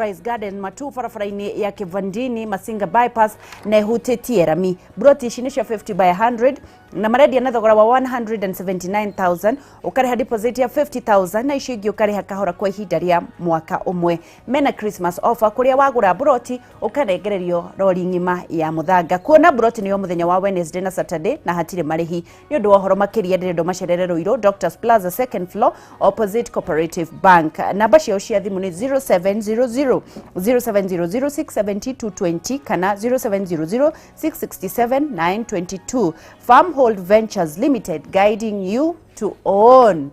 Rice Garden matu farafaraini ya Kivandini Masinga bypass na hutetiye rami broti shinisha 50 by 100 na maredi anathogora wa 179,000 ukariha deposit ya 50,000 na ishigi ukariha kahora kwa ihinda ria mwaka umwe mena Christmas offer kuria wagura broti ukanegererio rori ngima ya muthanga kuona broti niyo muthenya wa Wednesday na Saturday na hatire marihi ni undu wa horo makiria ndirendo macererero iro Doctors Plaza second floor opposite Cooperative Bank namba cio cia thimu ni 0700 0700670220 kana 0700667922 Farmhold Ventures Limited guiding you to own.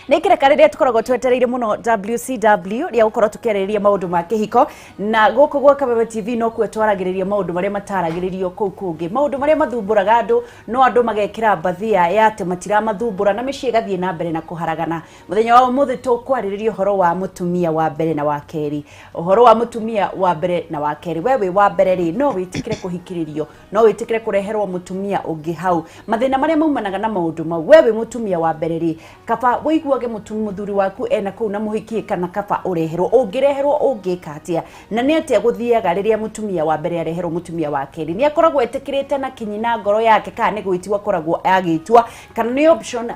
Nekira karere tukoragwo twetereire muno WCW ria gukorwo tukerereria maundu ma kihiko na guku gwa Kameme TV no kwetwaragiriria maundu maria mataragiririo kou kungi maundu maria mathumburaga andu no andu magekira bathia ya ate matira mathumbura na micii gathie na mbere na kuharagana muthenya wa umuthi tukwariria uhoro wa mutumia wa mbere na wa keri uhoro wa mutumia wa mbere na wa keri wewe wa mbere ri no witikire kuhikiririo no witikire kureherwo mutumia ungi hau mathina maria maumanaga na maundu mau wewe mutumia wa mbere ri kaba woigua muthuri waku ena kou na muhikie kana kaba ureherwo ungireherwo ungika atia na ni atia guthiaga riria mutumia wa mbere areherwo mutumia wa keri ni akoragwo etikirite na kinyi na ngoro yake kana ni gwitwa koragwo agitwa kana ni option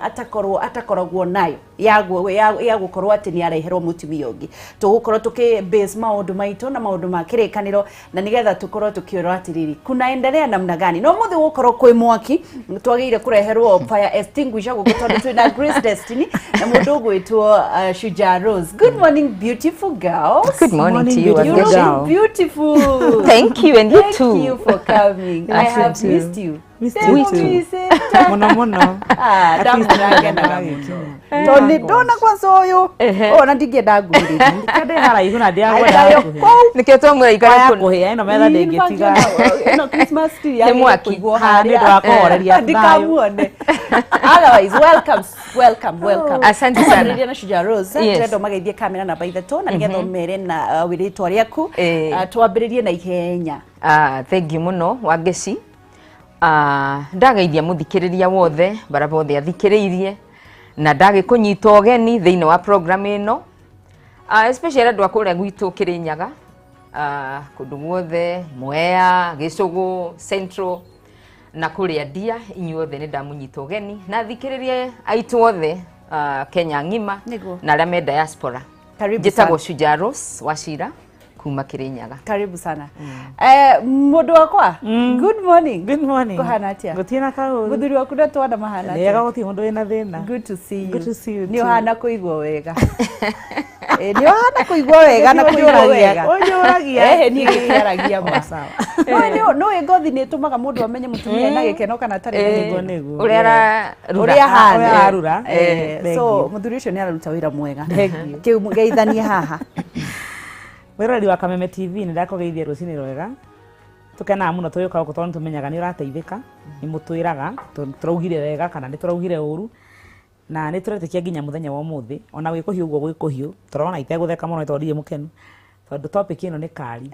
atakoragwo nayo ya gukorwo ati ni areherwo mutumia ungi tugukorwo tuki base maundu maito na maundu ma kirikaniro na nigetha tukorwo tukiora atiriri kunaendelea namna gani no muthi gukorwo kwi mwaki twageire kureherwo fire extinguisher gugutondu twina Grace Destiny na mundu gwitwo Shujaa Rose. Good morning beautiful girls. Good morning to you. You look beautiful. Thank you and you too. Thank you for coming. I have missed you. Missed you too. Mono. Damu na gamuto. Toni dona kwa soyo. Na ndigie ndaguriri. Kade hara iguna ndiagwa. Niketwa mwe ikara kuhia ino metha ndingitiga. No Christmas tree ya kuigwo hari ndwakoreria ndikamuone. Otherwise welcome. Asante sana. Ndio na Shujaa Rose. Ndendo mageithie kamera na baitha tona nigetha mere na wiritwa riaku. Twambiririe na ihenya. Thank you muno wageci. Ndagaithia muthikiriria wothe barabothe athikiriirie na ndage kunyita ogeni thiine wa program ino especially andu akure gwitu Kirinyaga kundu guothe Mwea Gicugu Central na kuria Ndia inyuothe ni ndamunyita ogeni na thikiririe aitu othe Kenya ngima na aria me diaspora njitagwo Shujaa Rose Wachira kuma Kirinyaga. Karibu sana. Mundu wakwa? Good morning. Good morning. Kuhana atia? Gutina kauru. Muthuri waku ndatwana mahana atia? Nega guti mundu wina thina. Good to see you. Good to see you. Ni ohana kuigwo wega. Ni ohana kuigwo wega na kuigwo wega. Oyuragia. Ni gikaragia ma sawa. No egothi ni tumaga mundu amenye mutumia na gikeno kana tari nego. Uria arura. So muthuri ucio ni araruta wira mwega. Kiu mugeithanie haha. Werori wa Kameme TV ni ndakugeithia rucini rwega tukena muno tuyuka gutondu tumenyaga ni urateithika ni mutwiraga turaugire wega kana ni turaugire uru na ni turetikia nginya muthenya wa muthi ona wikuhiu uguo gwikuhiu turona itegutheka muno tondire mukenu tondu topic ino ni kari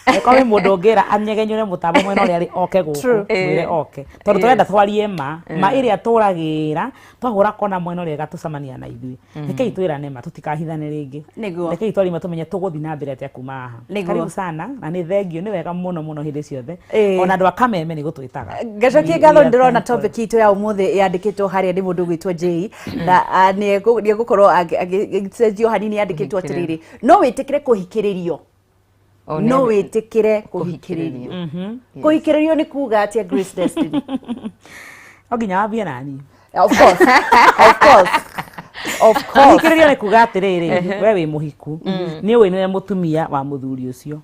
eko we mundu ngira anyegenyure mutambo mwena uri ari oke guku mwire oke tondu turenda twarie ma iria turagira twahura kona mwena uri gatucamania na ithui rekei twirane ma tutikahithane ringi rekei twari matumenye tuguthi na mbere atia kuma haha karibu sana na ni thengio ni wega muno hindi ciothe ona andu Kameme ni gutwitaga gacokie ngatho ndirona topic itu ya umuthi yandikitwo haria ndi mundu gwitwo J na ni gukorwo agicenjio hanini yandikitwo atiriri no witikire kuhikiririo no witikire kuhikiririo kuhikiririo ni kuga atia Grace Destiny oginya wabia nani of course kuhikiririo ni kuga atiriri we wi muhiku ni we mutumia wa muthuri ucio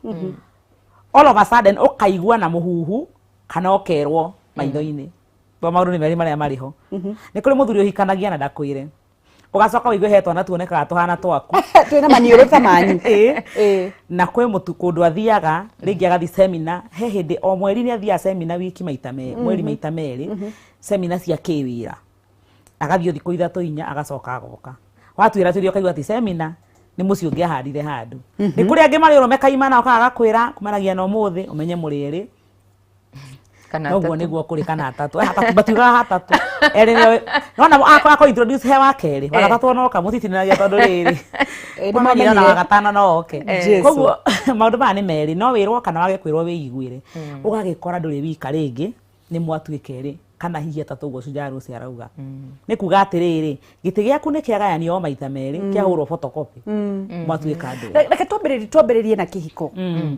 all of a sudden ukaigua na muhuhu kana okerwo maitho-ini bo maundu ni meri maria mariho ni kuri muthuri uhikanagia na ndakwire ugacoka wigue hetwa na tuonekaga tuhana twaku twina maniuru ta manyu na kwe mutukundu athiaga ringi agathi seminar he hindi o mweri ni athia seminar wiki maita mweri maita meri seminar cia kiwira agathio thiko ithatu inya agacoka agoka watwira turio kaigua ati seminar ni muci ungi ahandire handu ni kuri angi mari urome kaimana okaga kwira kumanagia no muthi umenye muriri kana noguo niguo kuri kana atatu atatu batiuga hatatu eri nona ako introduce he wa keri wa gatatu no kamutitinagia tondu riri mamenyire na gatano no oke koguo maundu maya ni meri no wirwo kana wage kwirwo wiiguire ugagikora nduri wika ringi ni mwatuike ri kana hihi atatu uguo Shujaa Rose arauga ni kuga atiriri giti giaku ni kiagayanio maitha meri kiahurwo photocopy mwatuika ndu reke twambiririe na kihiko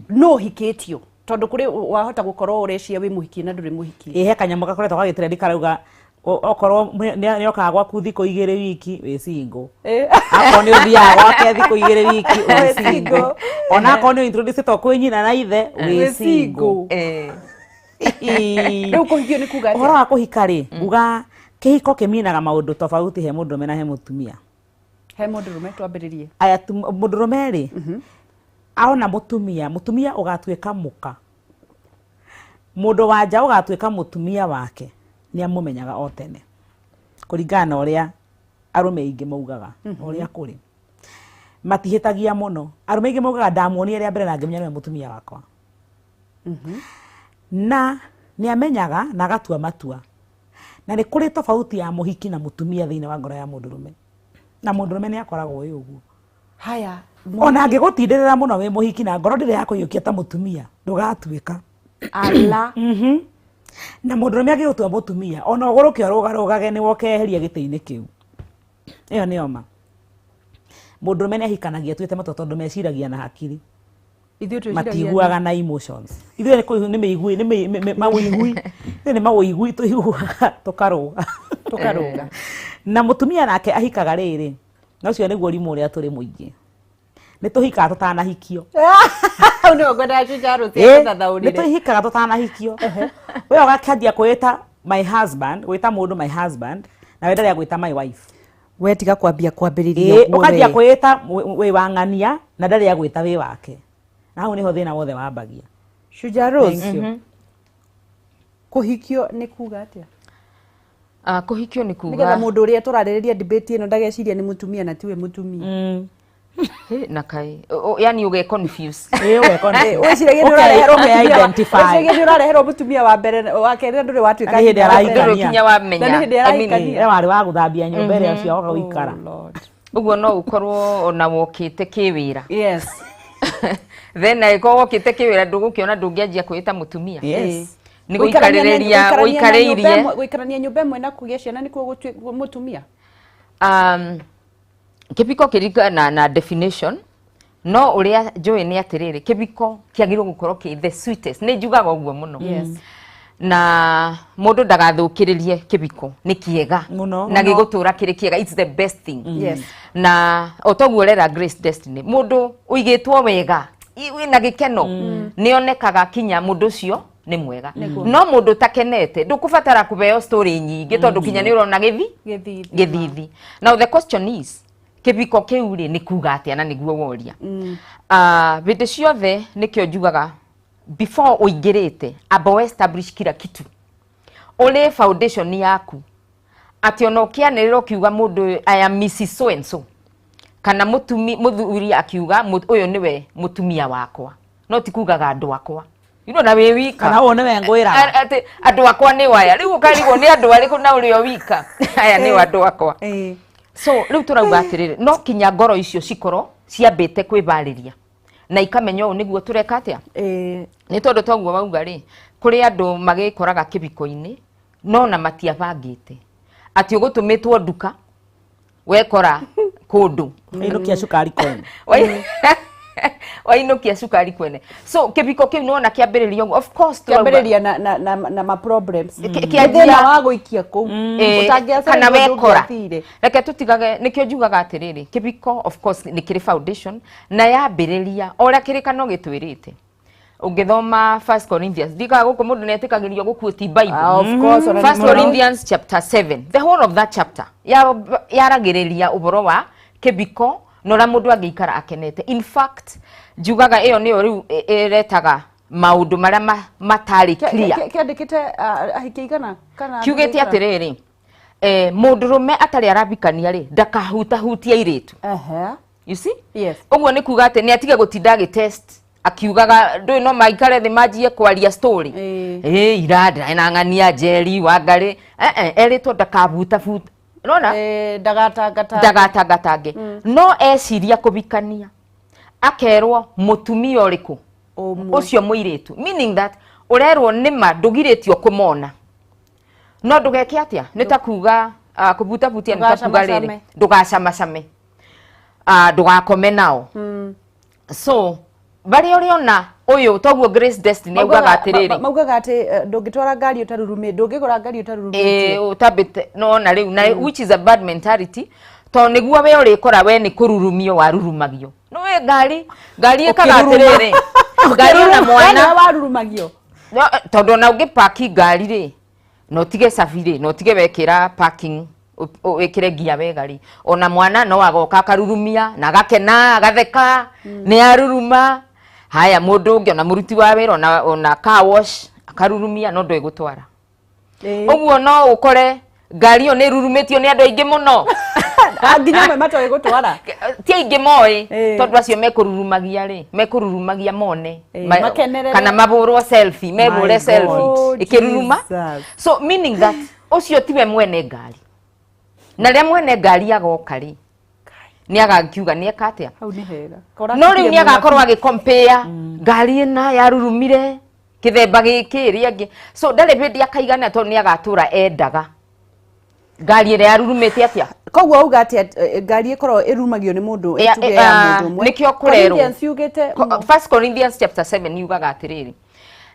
no hikitio tondu kuri wahota gukorwo ureciria wi muhiki na nduri muhiki he kanyamu gakoretwo gagitrendi karauga okorwo ni okaga gwaku thiko 2 wiki wi single akon ni uthiaga gwake thiko 2 wiki wi single ona akon ni introduce to kwi nyina na ithe wi single riu kuhikio ni kuga uhoro wa kuhika ri uga kihiko kiminaga maundu tofauti he mundurume na he mutumia he mundurume twambiririe aya mundurume ri aona mutumia ugatuika muka mundu wanja ugatuika mutumia wake ni amumenyaga o tene kuringana uria arume ingi maugaga uria kuri matihitagia muno arume ingi maugaga ndamuonire ria mbere na ngimenya ni mutumia wakwa na ni amenyaga na agatua matua na ni kuri tofauti ya muhiki na mutumia thiine wa ngoro ya mundurume na mundurume ni akoragwo wi uguo haya ona angigutindirira muno wi muhiki na ngoro ndire yakuyukia ta mutumia ndugatuika ala na mundurume agigutua mutumia ona uguruke rugage ni wokeheria giti-ini kiu iyo ni oma mundurume ni ahikanagia twite mato tondu meciragia na hakiri matiguaga na emotions ithuĩ ni meigui ni mawĩigui ni mawĩigui tuiguaga tukaruga na mutumia nake ahikaga riri na ucio niguo rimu uria turi muingi ni tuhikaga tutanahikio no ngoda Shujaa Rose tathaurire ni tuhikaga tutanahikio we ugakandia kwita my husband gwita mundu my husband na wenda ria gwita my wife we tiga kwambiriria ukandia kwita we wang'ania na ndari ya gwita we wake na hau niho thina wothe wambagia Shujaa Rose kuhikio ni kuga atia kuhikio ni kuga nigetha mundu uria turaririria debate ino ndageciria ni mutumia na tiwe mutumia na kai yani uge confuse weciragia ni urareherwo identify weciragia ni urareherwo mutumia wa mbere wa keri nduri watuika ni kinya wa menya ni wari wa guthambia nyumba ria cio oga wikara uguo no ukorwo ona wokite kiwira yes then aiko wokite kiwira ndugukiona ndungianjia kwita mutumia ni guikaririria guikariririe nyumba imwe na kugia ciana ni kuo mutumia kibiko kirika na definition no uria njui ni atiriri kibiko kiagirwo gukorwo ki the sweetest ni njugaga uguo muno na mundu ndagathukiririe kibiko ni kiega na gigutura kiri kiega it's the best thing na otoguo rera Grace Destiny mundu uigitwo wega na gikeno ni onekaga kinya mundu ucio ni mwega no mundu takenete ndukubatara kubeo story nyingi tondu kinya ni urona githithi now the question is kibiko kiuri ni kuga atia na niguo woria binde ciothe nikio njugaga before uingirite abo establish kila kitu ole foundation yaku ati ono kianiriro kiuga mundu I am Mrs. so and so kana muthuri akiuga uyu niwe mutumia wakwa no tikugaga andu akwa na we wika kana wone we ngwira ati andu akwa ni waya riu ukarigwo ni andu ariku na urio wika aya ni andu akwa so riu turauga atiriri no kinya ngoro icio cikoro ciambite kwibariria na ikamenya u niguo tureka atia ni tondu toguo wauga ri kuri andu magikoraga kibiko-ini no na matiabangite ati ugutumitwo nduka wekora kundu inukia cukari kwene wainukia cukari kwene so kibiko kiu no na kiambiririo of course kiambiriria na ma problems kiambia wa guikia ku kana wekora reke tutigage nikio njugaga atiriri kibiko of course ni kiri foundation na yambiriria ora kirikano gitwirite ungithoma 1 Corinthians diga guko mundu netikagirio gukuoti Bible of course 1 Corinthians chapter 7 the whole of that chapter yaragiriria uboro wa kibiko nora mundu angiikara akenete in fact njugaga iyo niyo riu iretaga maundu maria matari clear kiandikite ahikigana kana kiugete atiriri mundurume atari arabikania ri ndakahuta hutia iritu you you see yes uguo ni kuga ati ni atige gutinda agi test akiugaga ndui no maikare thi majie kwaria story irada ina ngania Njeri Wangari eritwo ndakabuta buta nona ndagatangatange no eciria kubikania akerwo mutumia uriku ucio muiritu meaning that urerwo nima ndugiritio kumona no ndugeke atia nitakuga kubuta butia nitakuga riri ndugacama came ndugakome nao so bari uriona uyu toguo Grace Destiny augaga atiriri maugaga ati ndungitwara ngari utarurume ndungigura ngari utarurume utabite no na riu na which is a bad mentality to niguo we urikora we ni kururumio warurumagio no we ngari ekaga atiriri ngari na mwana warurumagio tondu na ungipaki ngari ri no tige safiri no tige wekira parking wekire gia wegari ona mwana no agoka akarurumia na gakena agatheka ni aruruma haya mundu ungi ona muruti wa wira ona car wash akarurumia no ndwe gutwara uguo no ukore ngari yo ni rurumitio ni andu aingi muno nginya mwe matoe gutwara ti aingi moe tondu acio mekururumagia mone kana maburo selfie mebure selfie ikiruruma so meaning that ucio tiwe mwene ngari na ria mwene ngari agoka ri ni agakiuga ni ekatia hau ni hega no riu ni agakorwo agicompare ngari ina yarurumire kithemba giki ri angi so ndari bindi akaigana to ni agatura endaga ngari ira yarurumite atia koguo auga atia ngari ikorwo irumagio ni mundu etuge ya mundu mwe nikio kurero 1 Corinthians chapter 7 yugaga atiriri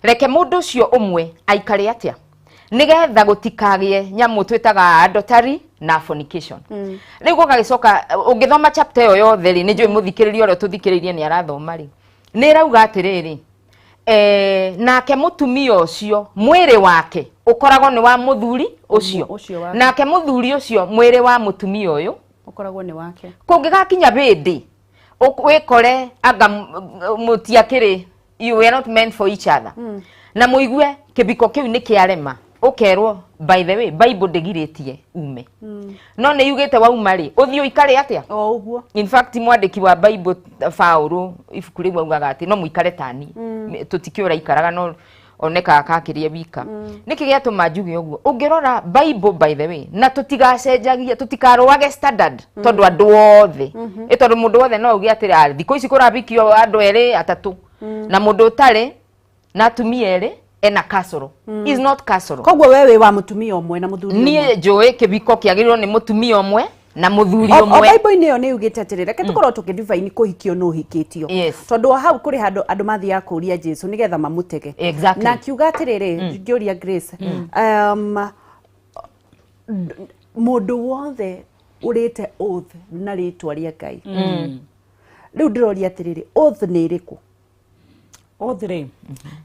reke mundu cio umwe aikare atia nigetha gutikagie nyamu twitaga adultery na fornication niguo gagicoka ungithoma chapter yo yothe ri ni njui muthikiririo ro tuthikiririe ni arathoma ri ni rauga atiriri nake mutumia ucio mwiri wake ukoragwo ni wa muthuri ucio nake muthuri ucio mwiri wa mutumia uyu ukoragwo ni wake kungigakinya bindi wikore anga mutiakiri you are not meant for each other na muigue kibiko kiu ni kiarema ukerwo by the way Bible ndegiritie ume no ne yugete wa umari uthio ikare atia uguo in fact mwandiki wa Bible Paulo ifuku riu augaga ati no muikare tani tutikiura ikaraga no oneka akakirie bika niki giatuma njuge uguo ungirora Bible by the way na tutigacenjagia tutikaroage standard tondu andu othe tondu mundu othe no ugi atira thiko ici kurabikio andu eri atatu na mundu utare na atumia eri ena kasoro is not kasoro koguo wewe wa mutumia omwe na muthuri omwe nie njui kibiko kiagiriro ni mutumia omwe na muthuri omwe Bible ine yo ni ugite atirire reke tukorwo tukidivine kuhikio no hikitio tondu hau kuri andu mathia kuria Jesu nigetha mamutege na kiuga atirire ngioria Grace mundu wothe urite oath na ritwa ria Ngai riu ndiroria atirire oath ni iriku othire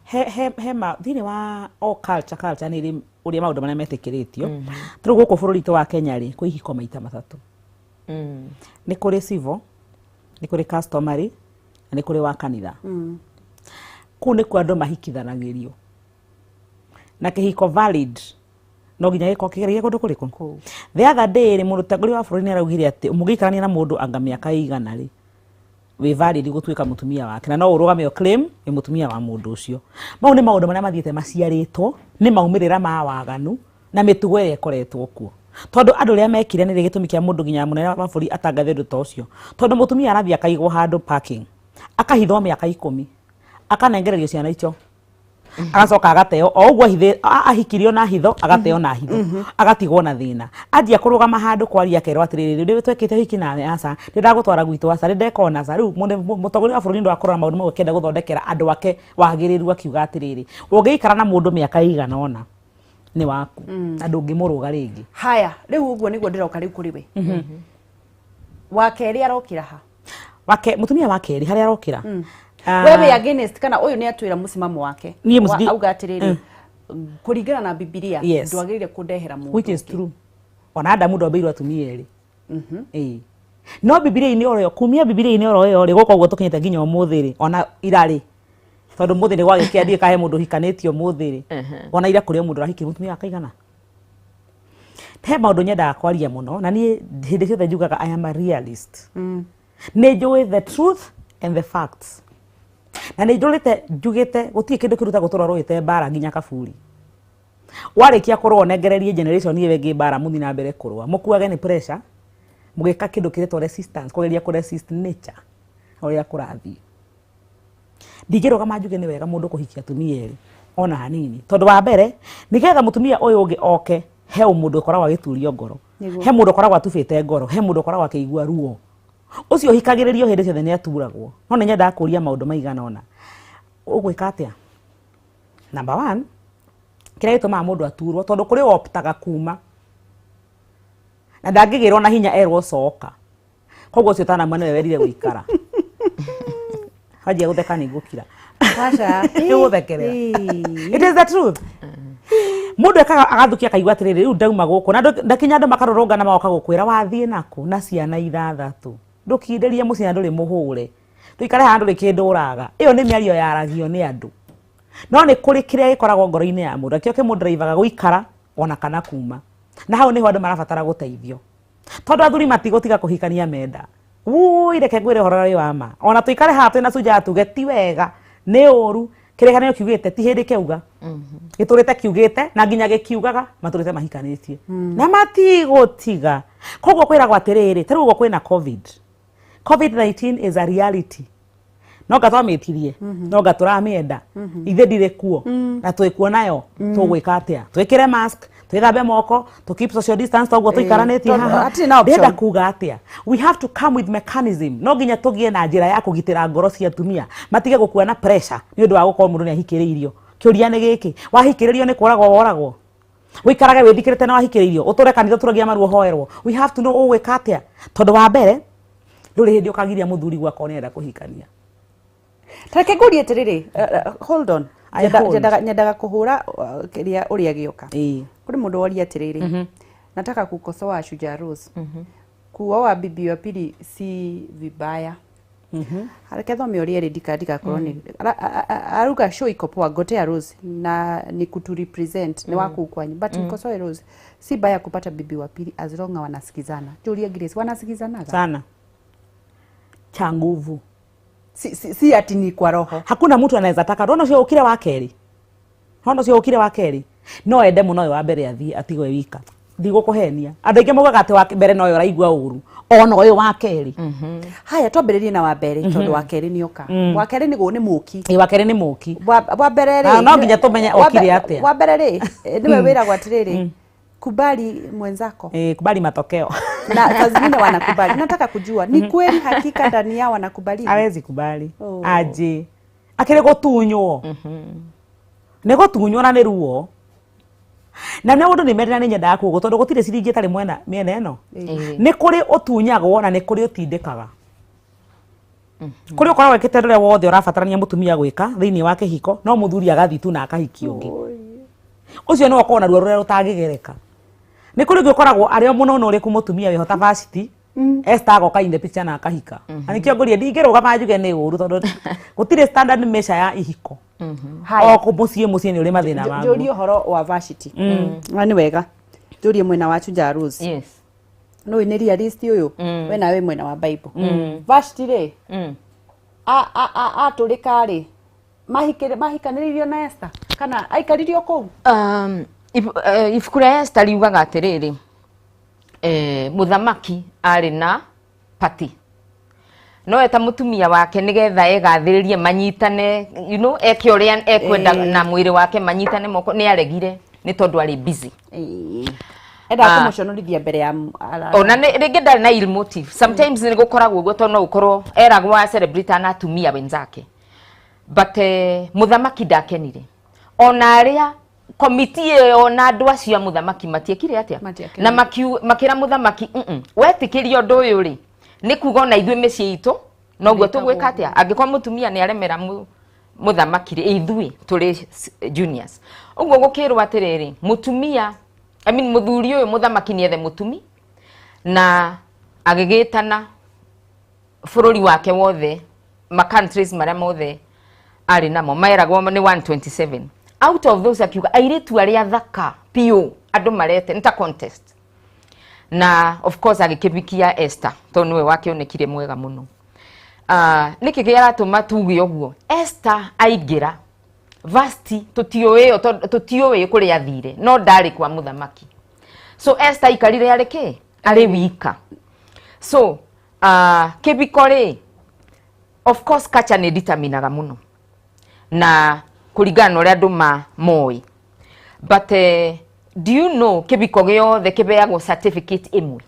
he ma thini wa o culture ni uria maundu maria metikiritio turu guku bururi wa Kenya ri kuihiko maita matatu ni kuri civil ni kuri customary ni kuri wa kanitha ku ni kwa andu mahikithanagirio na kihiko valid no ginya giko kigeria kundu kuriku the other day ri mundu taguri wa bururi ni araugire ati mugikarania na mundu anga miaka igana ri we valid gutwika mutumia wake na no urugame yo claim e mutumia wa mundu ucio mau ni maundu maria mathiete maciaritwo ni maumirira ma waganu na mitugo ire koretwo kuo tondu andu ria mekire ni gitumi kia mundu ginya munene wa buri atangathe ndu tocio tondu mutumia arathia akaigwo handu parking akahithwo miaka 10 akanengererio ciana icio agacoka agateo o uguo ahikirio na hitho agateo na hitho agatigwo na thina anjia kurugama handu kwaria kerwa atiriri ndi twekite hiki nawe aca ndagutwara gwitu aca ndekona aca riu mutogori wa bururi ndo akorora maundu mau kenda guthondekera andu ake wagiriru akiuga atiriri ungiikara na mundu miaka igana ona ni waku andu ngimuruga ringi haya riu uguo niguo ndiroka riu kuri we wakeri arokira ha mutumia wakeri haria arokira wewe against kana uyu ni atwira musimamo wake auga atiriri kuringana na Biblia ndwagirire kundehera mundu which is true ona Adamu ndombeirwo atumia eri no Biblia ini oro kumia Biblia ini oro yo ri goko guo tukinyete nginya umuthiri ona irari tondu muthiri gwagikiandie kahe mundu hikanetio muthiri ona ira kuria mundu rahiki mutumia akaigana he maundu nyenda kwaria muno na ni hindi ciothe njugaga I am a realist ni njui the truth and the facts na nä njugite gutie kindu kiruta gutura rwite bara nginya kaburi warikia kurwo nengererie generation iye wengi bara muthi na mbere kurwa mukuage ni pressure mugika kindu kiretwo resistance kugeria ku resist nature oria kurathi ndigiroga manjuge ni wega mundu kuhikia atumia eri ona hanini tondu wa mbere nigetha mutumia uyu ungi oke he mundu ukoragwo agiturio ngoro he mundu ukoragwo atubite ngoro he mundu ukoragwo akigua ruo ucio hikagiririo hindi ciothe ni aturagwo no ni nyenda kuria maundu maigana ona ugwika atia number 1 kira gituma mundu aturwo tondu kuri optaga kuma na ndangigirwo na hinya erwo coka koguo cio tana mwana werire guikara haje gutheka ni ngukira Pasha guthekerera it is the truth mundu ekaga agathukia kaigwa atiriri riu ndauma guku na ndakinya andu makarorongana magoka gukwira wathie naku na ciana ithathatu ndukinderia mucina nduri muhure tuikare handu rikinduraga iyo ni miario yaragio ni andu no ni kuri kiria gikoragwo ngoro-ini ya mundu akio kimudrivaga guikara ona kana kuma na hau niho andu marabatara guteithio tondu athuri matigutiga kuhikania menda wui reke ngwire horori wa ma ona tuikare haha twina cuja tuge ti wega ni uru kirekanio kiugite ti hindi kiuga giturite kiugite na nginya gikiugaga maturite mahikanitie na matigutiga koguo kwiragwo atiriri tariu guo kwina COVID-19 is a reality no gatwamitirie no gaturamienda ithe ndire kuo na twikuo nayo tugwika atia twikire mask twithambe moko to keep social distance toguo tuikaranĩtie haha ndenda kuga atia we have to come with mechanism no nginya tugie na njira ya kugitira ngoro cia atumia matige gukua na pressure ni undu wa gukorwo mundu ni ahikiririo kiuria ni giki wahikiririo ni kuragwo woragwo wikarage withikirite na wahikiririo uture kanitha turagia maruo hoerwo we have to know ugwika atia tondu wa mbere nduri hindi ukagiria muthuri gwakwa ni enda kuhikania Tareke ngurie atiriri hold on nyendaga kuhura kiria uria gioka kuri mundu woria atiriri nataka kukosoa Shujaa Rose kuoa bibi wa pili si vibaya haraketho meoria redika koloni aruga show iko poa Gotea Rose na ni kutu represent ni wako ukwanyi but nikosoe Rose si baya kupata bibi wa pili as long as wanasikizana Julia Grace wanasikizana sana cha nguvu si ati ni kwa roho hakuna mtu anaweza taka rono cio ukire wa keri rono cio ukire wa keri no ende muno wa mbere athie atigwe wika thigo kuhenia andu ingi mugaga ati wa mbere no yo raigua uru ona uyu wa keri haya twambiririe na wa mbere tondu wa keri ni oka wa keri ni go ni muki wa keri ni muki wa mbere ri no nginya tumenye okire atia wa mbere ri niwe wira gwa atiriri kubali mwenzako kubali matokeo na kazini wanakubali nataka kujua ni kweli hakika ndani yao wanakubali hawezi kubali aje akire gutunywo ne gutunywo na ne ruo na ne undu ni merina ni nyenda kugo tondu gutire ciringi tari mwena miena eno ni kuri utunyagwo na ni kuri utindikaga kuri ukora wekete ndore wothe urabatarania mutumia gwika thiini wa kihiko no muthuri agathi tu na akahiki ungi ucio no akona ruo rutagigereka ni kuri gikoragwo ario muno no uri kumutumia wihota varsity estago kainde picture na akahika ani kio ngorie ndingiruga manjuge ni uru tondu gutire standard measure ya ihiko o kumucie ni uri mathina wangu Julia horo wa varsity ni wega Julia mwena wa Shujaa Rose yes no ni realist uyu we nawe mwena wa Bible varsity ri turika ri mahikaniririo na Esther kana aikaririo kou ibuku ria Esther riugaga atiriri muthamaki ari na pati no eta mutumia wake nigetha egathiririe manyitane you know eke uria ekwenda na mwiri wake manyitane moko ni aregire ni tondu ari busy enda kumuconorithia mbere ya ona ringi ndari na ill motive sometimes ni gukoragwo guo tondu no ukorwo eragwo wa celebrate na atumia wenzake but muthamaki ndakenire ona aria committee ona andu acio muthamaki matiekire atia na makira muthamaki wetikirio ndu uyu ri ni kuga na ithwe micii itu no guo tugwika atia angikwa mutumia ni aremera muthamaki ri ithwe turi juniors uguo gukirwa atiriri mutumia muthuri uyu muthamaki ni ethe mutumi na agigitana bururi wake wothe ma countries maria mothe ari namo maeragwo ni 127 out of those akiuga airitu aria thaka pio andu marete nta contest na of course agikibikia Esther to niwe wake onekire mwega muno niki giaratuma tuge uguo Esther aingira Vasti tutioe kuri athire no ndari kwa muthamaki so Esther ikarire areke ari wika so kibikore of course kacha ni determinaga muno na kuringana uri andu moi but do you know kibiko giothe kibeagwo certificate imwe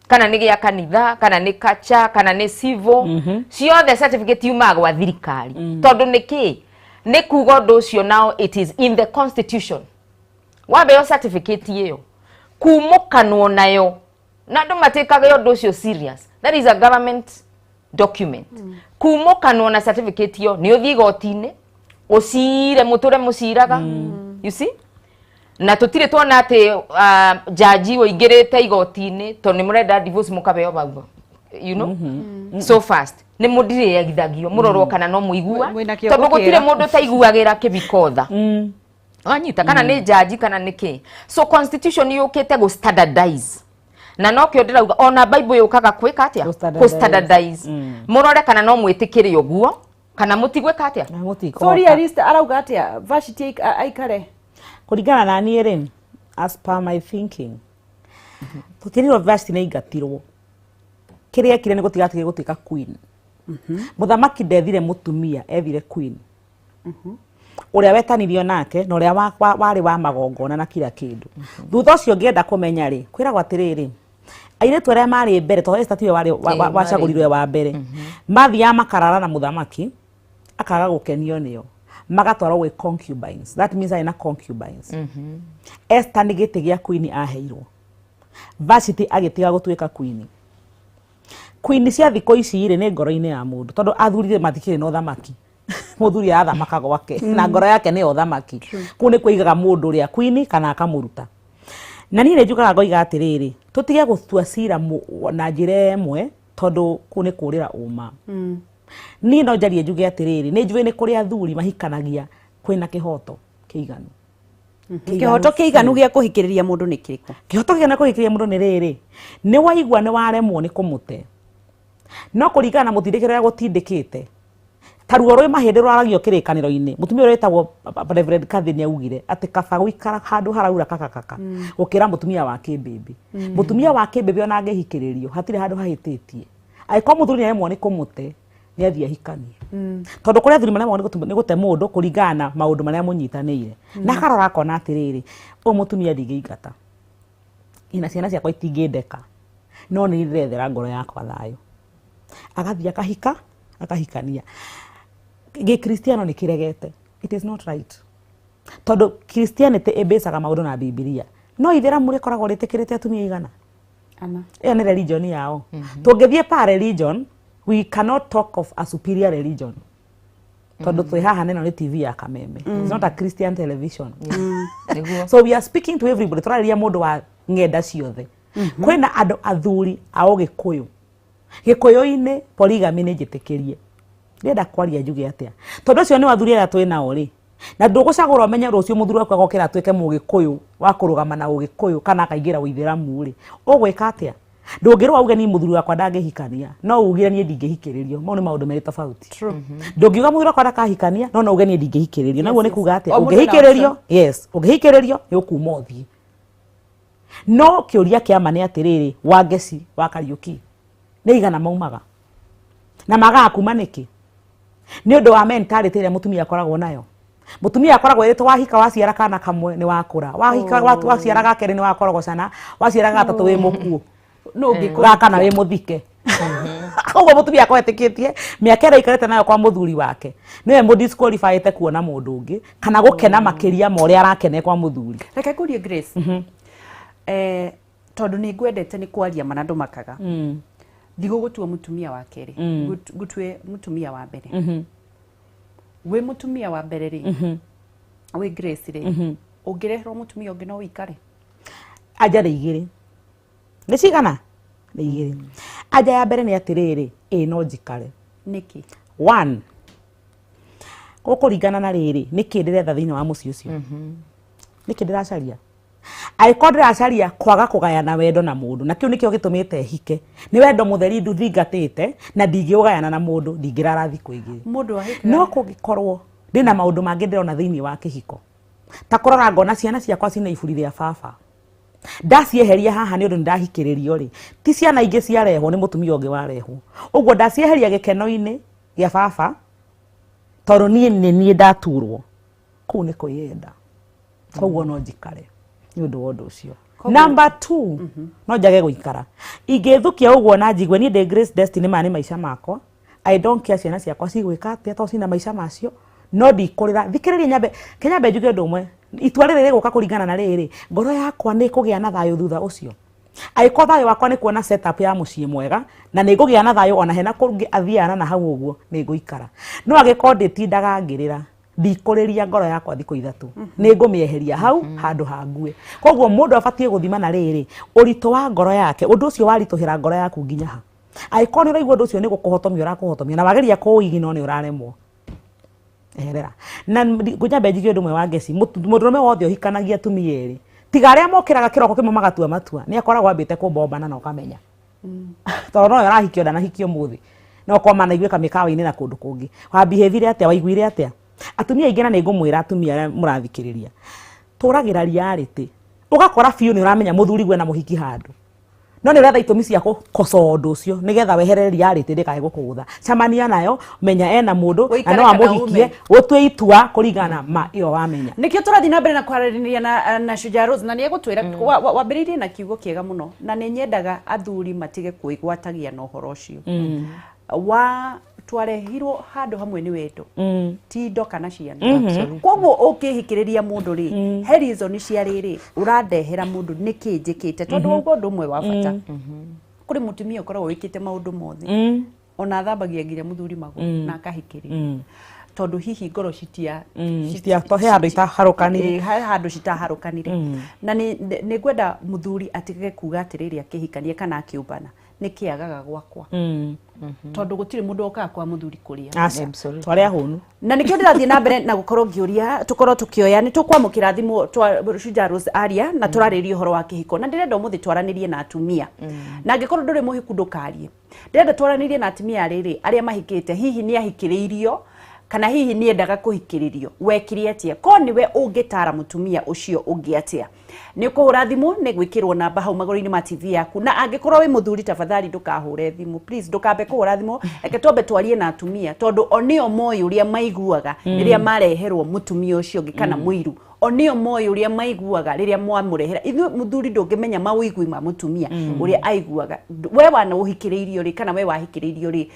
kana ni gia kanitha kana ni kacha kana ni civil ciothe certificate yumaga gwa thirikari tondu niki ni kuga undu ucio now it is in the constitution wabeo certificate iyo kumukanwo nayo na andu matikaga undu ucio serious that is a government document kumukanwo na certificate iyo ni uthii gotine usire muture musiraga you see na tutire tuona ati jaji woingirite igotini to ni murenda divorce mukabeo baugo you know so fast ni mudire yagithagio murorwo kana no muigua tondu gutire mundu taiguagira kibikotha anyita kana ni jaji kana niki so constitution yukite go standardize na no kio ndirauga ona bible yukaga kwika atia go standardize murore kana no mwitikire uguo kana mutigweka atia sorry arista arauga atia varsity aikare kuringana na niĩ rĩ as per my thinking tutiriwo varsity nĩ ingatirwo kĩrĩa kire nĩ gũtigatige gũtuĩka queen muthamaki ndethire mutumia ethire queen uria wetanirio nake na uria wari wa magongona na kila kindu thutha ucio ngienda kumenya ri kwiragwo atiriri airetu aria mari mbere to Esther tiwe wari wacagurirwe wa mbere mathia makarara na muthamaki akaga gukenio nio magatwarwo gwe concubines that means aina concubines Esther ni giti gia queen aheirwo varsity agitiga gutuika queen cia thiko ici ri ni ngoro-ini ya mundu tondu athurire mathikire no thamaki muthuri athamaka gwake na ngoro yake ni othamaki ku ni kuigaga mundu ria queen kana akamuruta na ni njugaga ngoiga atiriri tutige gutua cira na njira emwe tondu ku ni kurira uma ni no njarie njuge atiriri ni njui ni kuri athuri mahikanagia kwina kihoto kiiganu kihoto kiiganu gia kuhikiriria mundu ni kiriko kihoto gia na kuhikiriria mundu ni riri ni waigua ni waremwo ni kumute no kuringana muthindikire gutindikite taruo rwe mahinde rwaragio kirikaniro-ini mutumia uria etagwo Reverend Kathy ni augire ati kaba guikara handu haraura kakakaka ukira mutumia wa kibimbi mutumia wa kibimbi ona angehikiririo hatire handu hahititie aiko muthuri ni aremwo ni kumute ni athia hikanie tondu kuria athuri maremwo ni gute mundu kuringana maundu maria munyitanire na karora akona atiriri o mutumia ndingeingata ina ciana ciakwa itingindeka no ni irethera ngoro yakwa thayo agathia akahikania Gikristiano ni kiregete it is not right tondu Christianity ebesaga maundu na Biblia no Itheramu rikoragwo ritikirite atumia igana iyo ni religion yao tungithie pa religion we cannot talk of a superior religion tondu twi haha neno ni TV ya Kameme it's not a Christian television so we are speaking to everybody turaria mundu wa ngenda ciothe kwina andu athuri ao gikuyu-ini polygamy ni njitikirie ndenda kwaria njuge atia tondu ucio ni wathuri aria twi nao ri na ndugucagura umenya rucio muthuri wakwa gokira atuike mugikuyu wa kurugama na ugikuyu kana akaingira Uitheramu ri ugwika atia ndungirwa uge ni muthuri wakwa ndangehikania no ugire ni ndingehikiririo mau ni maundu meri tofauti ndungiuga muthuri wakwa ndakahikania no uge ni ndingehikiririo naguo ni kuga atia ungehikiririo yes ungehikiririo ni ukuma uthii no kiuria kiama ni atiriri Wangeci wa Kariuki ni igana maumaga na maga kuma niki ni undu wa mentality ria mutumia akoragwo nayo mutumia akoragwo iri wahika waciara kana kamwe ni wakura wahika waciara gakeri ni wakoragwo cana waciara gatatu wi mukuo no kana wi muthike koguo mutumia akwetikitie miaka ira ikarete nayo kwa muthuri wake niwe mu disqualifyite kuona mundu ungi kana gukena makiria ma uria arakene kwa muthuri reke kurie Grace tondu ni ngwendete ni kwaria manandu makaga ndigo gutua mutumia wa keri gutwe mutumia wa mbere we mutumia wa mbere ri we Grace ri ungirehero mutumia ungi no wikare aja ri igiri ni cigana ni igiri aja ya mbere ni atiriri no njikare niki one gukuringana na riri niki ndiretha thiini wa muci ucio niki ndiracaria Aiko ndiracaria kwaga kugayana wendo na mundu na kiu nikio gitumite hike ni wendo mutheri nduthingatite na ndingiugayana na mundu ndingirara thiku ingi mundu ahika no kugikorwo ndina maundu mangi ndirona thiini wa kihiko ta kurora ngona ciana ciakwa cina iburi ria baba ndacieheria haha ni undu ndahikiririo ri ti ciana ingi ciarehwo ni mutumia ungi warehwo uguo ndacieheria gikeno-ini gia baba tondu nie ndaturwo kuu ni kwiyenda koguo no njikare ni undu wa undu ucio. Number 2 no njage guikara ingithukia uguo na njigwe ni the grace destiny mani maisha makwa I don't care ciana ciakwa cigwika atia to cina maisha macio no ndikurira thikiriria nyambe kenyambe njuge undu umwe itua riri riguka kuringana na riri ngoro yakwa ni kugia na thayo thutha ucio aiko thayo wakwa ni kuona setup ya mucii mwega na ni ngugia na thayo ona hena kurungi athiana na hau uguo ni nguikara no agiko nditindaga ngirira ndikuriria ngoro yakwa thiku ithatu ni ngumieheria hau handu hangue koguo mundu abatie guthima na riri urito wa ngoro yake undu ucio warituhira ngoro yaku nginya ha aiko ni uraigua undu ucio ni gukuhotomia urakuhotomia na wageria kuigi no ni uraremwo erera na ngunyambe njige undu mwe wa ngeci mundurume wothe ohikanagia atumia eri tiga aria mokiraga kiroko kimwe magatua matua ni akoragwo ambite kubombana na ukamenya tondu no arahikio ndanahikio muthi no koma na igweka mikawa-ini na kundu kungi wa behavior atia waiguire atia atumia ingena ni ngumwira atumia aria murathikiriria turagira reality ugakora fiu ni uramenya muthuri gwe na muhiki handu no ni uretha itumi cia kukoso undu ucio nigetha weherere reality ndikae gukugutha camania nayo menya ena mundu na no amuhikie utwe itua kuringana ma iyo wamenya nikio turathi na mbere na kwaraniria na Shujaa Rose na ni egutwira wambiririe na kiugo kiega muno na ni nyendaga athuri matige kuigwatagia na uhoro ucio wa twarehirwo handu hamwe ni wendo ti indo kana ciana koguo ukihikiriria mundu ri he reason cia riri urandehera mundu niki njikite tondu ugo undu umwe wa bata kuri mutumia ukoragwo wikite maundu mothe ona thambagia nginya muthuri maguru na akahikiria tondu hihi ngoro citia tohe handu itaharukanire handu citaharukanire na ni gwenda muthuri atige kuga atiriri akihikania kana akiumbana nikiagaga gwakwa tondu gutire mundu okaga kwa muthuri kuria twaria hunu na nikio ndirathie na mbere na gukorwo ngiuria tukorwo tukioya ni tukwamukira thimu twa Shujaa Rose aria na turariria uhoro wa kihiko na ndirenda umuthi twaranirie na atumia na ngikorwo nduri muhiku ndukarie ndirenda twaranirie na atumia riri aria mahikite hihi ni ahikiririo kana hihi ni endaga kuhikiririo wekiri atia ko niwe ungitara mutumia ucio ungi atia ni kuhura thimu ni gwikirwo namba hau magoro-ini ma TV yaku na angikorwo wi muthuri tafadhali ndukahure thimu please ndukambe kuhura thimu eke twambe twarie na atumia tondu onio moyo uria maiguaga riria mareherwo mutumia ucio ungi kana muiru onio moyo uria maiguaga riria mwamurehera ithu muthuri ndungimenya mawigui ma mutumia uria aiguaga we wana uhikiririo ri kana we wahikiririo ri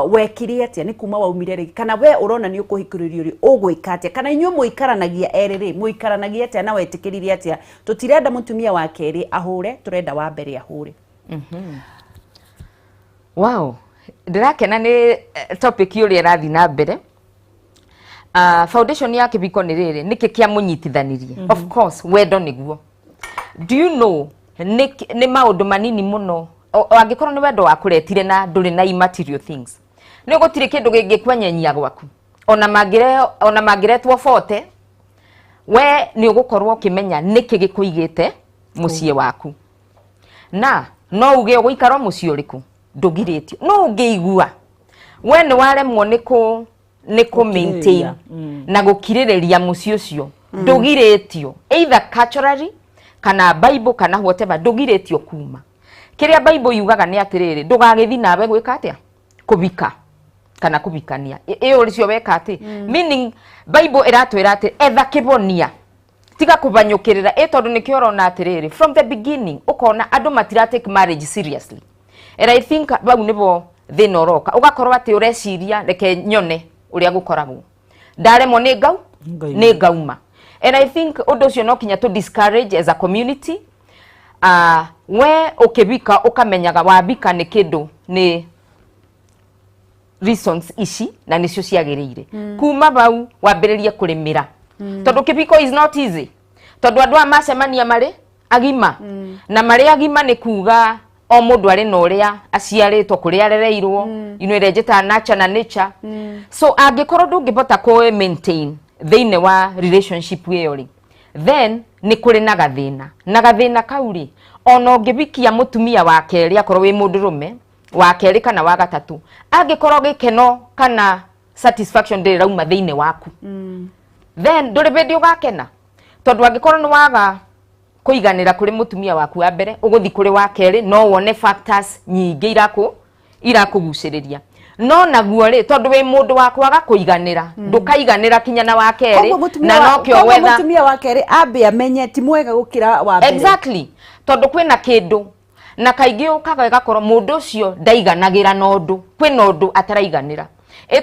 wekiri atia ni kuma waumire ri kana we urona ni ukuhikiririo ri ugwika atia kana inyu muikaranagia eriri muikaranagia atia na wetikiriria atia tutirenda mutumia wa keri ahure turenda wa mbere ahure wow ndirakena ni topic yuri rathi na mbere foundation ya kibiko ni riri niki kia munyitithanirie of course wendo niguo do you know ni maundu manini muno angikorwo ni wendo wa kuretire na nduri na immaterial things ni gutire kindu gingikwenyenya gwaku ona mangiretwo forte we ni ugukorwo ukimenya niki gikuigite mucie waku na no uge guikara mucie uriku ndugiritio no ungeigua we ni waremwo niku maintain na gukirireria mucie ucio ndugiritio either culturally kana bible kana whatever ndugiritio kuma kiria bible yugaga ni atiriri ndugagithi nawe gwika atia kubika kana kubikania iyo ricio weka ati meaning bible iratwira ati etha kibonia tiga kubanyukirira tondu nikio rona atiriri from the beginning ukona andu matira take marriage seriously and I think bau nibo thina uroka ugakorwo ati ureciria reke nyone uria gukoragwo ndaremo ni ngau ni ngauma and I think undu ucio no kinya to discourage as a community we ukibika ukamenyaga wabika ni kindu ni reasons ici na nicio ciagiriire kuma bau wambiririe kurimira tondu kibiko is not easy tondu andu amacemania mari agima na mari agima ni kuga o mundu ari na uria aciaritwo kuria arereirwo irenjeta nature na nature so angikorwo ndungibota ku maintain thiine wa relationship iyo ri then ni kuri na gathina kauri ona ungibikia mutumia wa keri akorwo wi mundurume wa keri kana wa gatatu angikorwo gikeno kana satisfaction ndirauma thiine waku then nduri bendi ugakena tondu angikorwo ni waga kuiganira kuri mutumia waku wa mbere uguthi kuri wa keri no wone factors nyingi irakuguciriria no naguo ri tondu wi mundu wa kwaga kuiganira ndukaiganira kinya na wa keri na no kyo wetha mutumia wa keri ambe amenye ti mwega gukira wa mbere exactly tondu kwina kindu na kaingi ukaga igakorwo mundu ucio ndaiganagira nondu kwina undu ataraiganira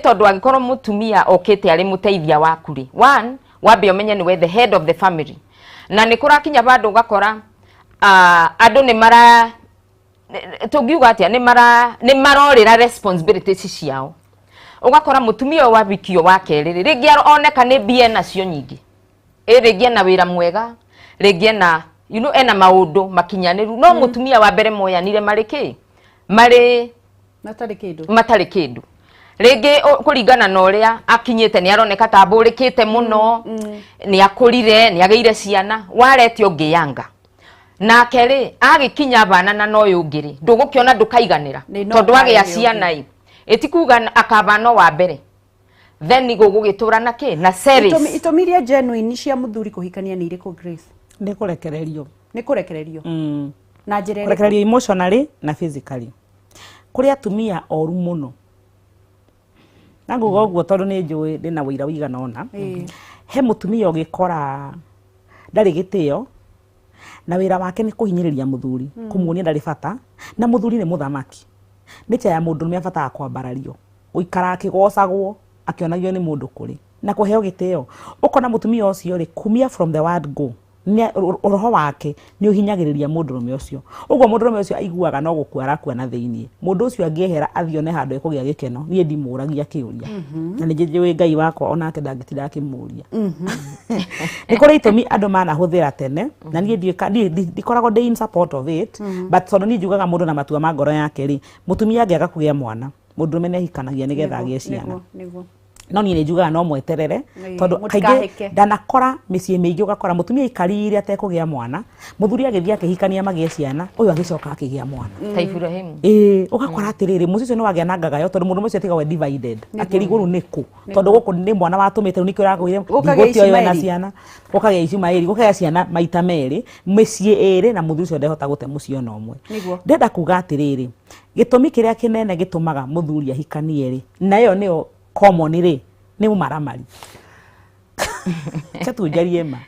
tondu angikorwo mutumia okite ari muteithia waku ri one wambe umenye ni we the head of the family na ni kurakinya bandu ugakora andu ni mara tugiuga atia ni marorira responsibilities ciao ugakora mutumia wa bikio wa keri ringi oneka ni bie nacio nyingi ringi na wira mwega ringi na ena maundu makinyaniru no mutumia wa mbere moyanire mariki mari matari kindu ringi kuringana na uria akinyite ni aroneka tamburikite muno ni akurire ni ageire ciana warete ungiyanga na keri agikinya bana na no yungiri ndugukiona ndukaiganira tondu agia ciana etikuga akabano wa mbere then ni gugitura na ki na series itomiria genuine cia muthuri kuhikania ni iriku Grace ni kurekererio na njira kurekererio emotionally na physically kuri atumia oru muno na ngugo guo tondu ni njui ndina wira wigana ona he mutumia ugikora ndari gitio na wira wake ni kuhinyiriria muthuri kumuonia ndari bata na muthuri ni muthamaki ni cha ya mundu ni bata kwambarario uikara akigocagwo akionagio ni mundu kuri na kuheo gitio ukona mutumia ucio ri kumia from the word go ni roho wake ni uhinyagiriria mundu rume ucio uguo mundu rume ucio aiguaga no gukwara na thiini mundu ucio angiehera athione handu ekugia gikeno ni ndimuragia kiuria na ni njui Ngai wakwa ona ate ndangitira kimuria ni kuri itumi andu mana huthira tene na ni ndikoragwo ndi in support of it but tondu ni njugaga mundu na matua ma ngoro yake ri mutumia angiaga kugia mwana mundu rume ni ahikanagia ni getha agie ciana no ni njugaga no mweterere tondu kaingi ndanakora micie mingi ugakora mutumia ikarire atekugia mwana muthuri agithia akihikania magie ciana uyu agicoka akigia mwana ta Ibrahim ugakora atiriri mucio no wagia nangaga yo tondu mundu mucio tigawe divided akiriguru niku tondu guku ni mwana watumite nikio raguire gutio yo na ciana ukagia Ismaili ukagia ciana maita meri micie iri na muthuri ucio ndehota gute mucio no umwe ndenda kuga atiriri gitumi kiria kinene gitumaga muthuri ahikanie ri nayo niyo common ri ni umaramari chatu jarie ma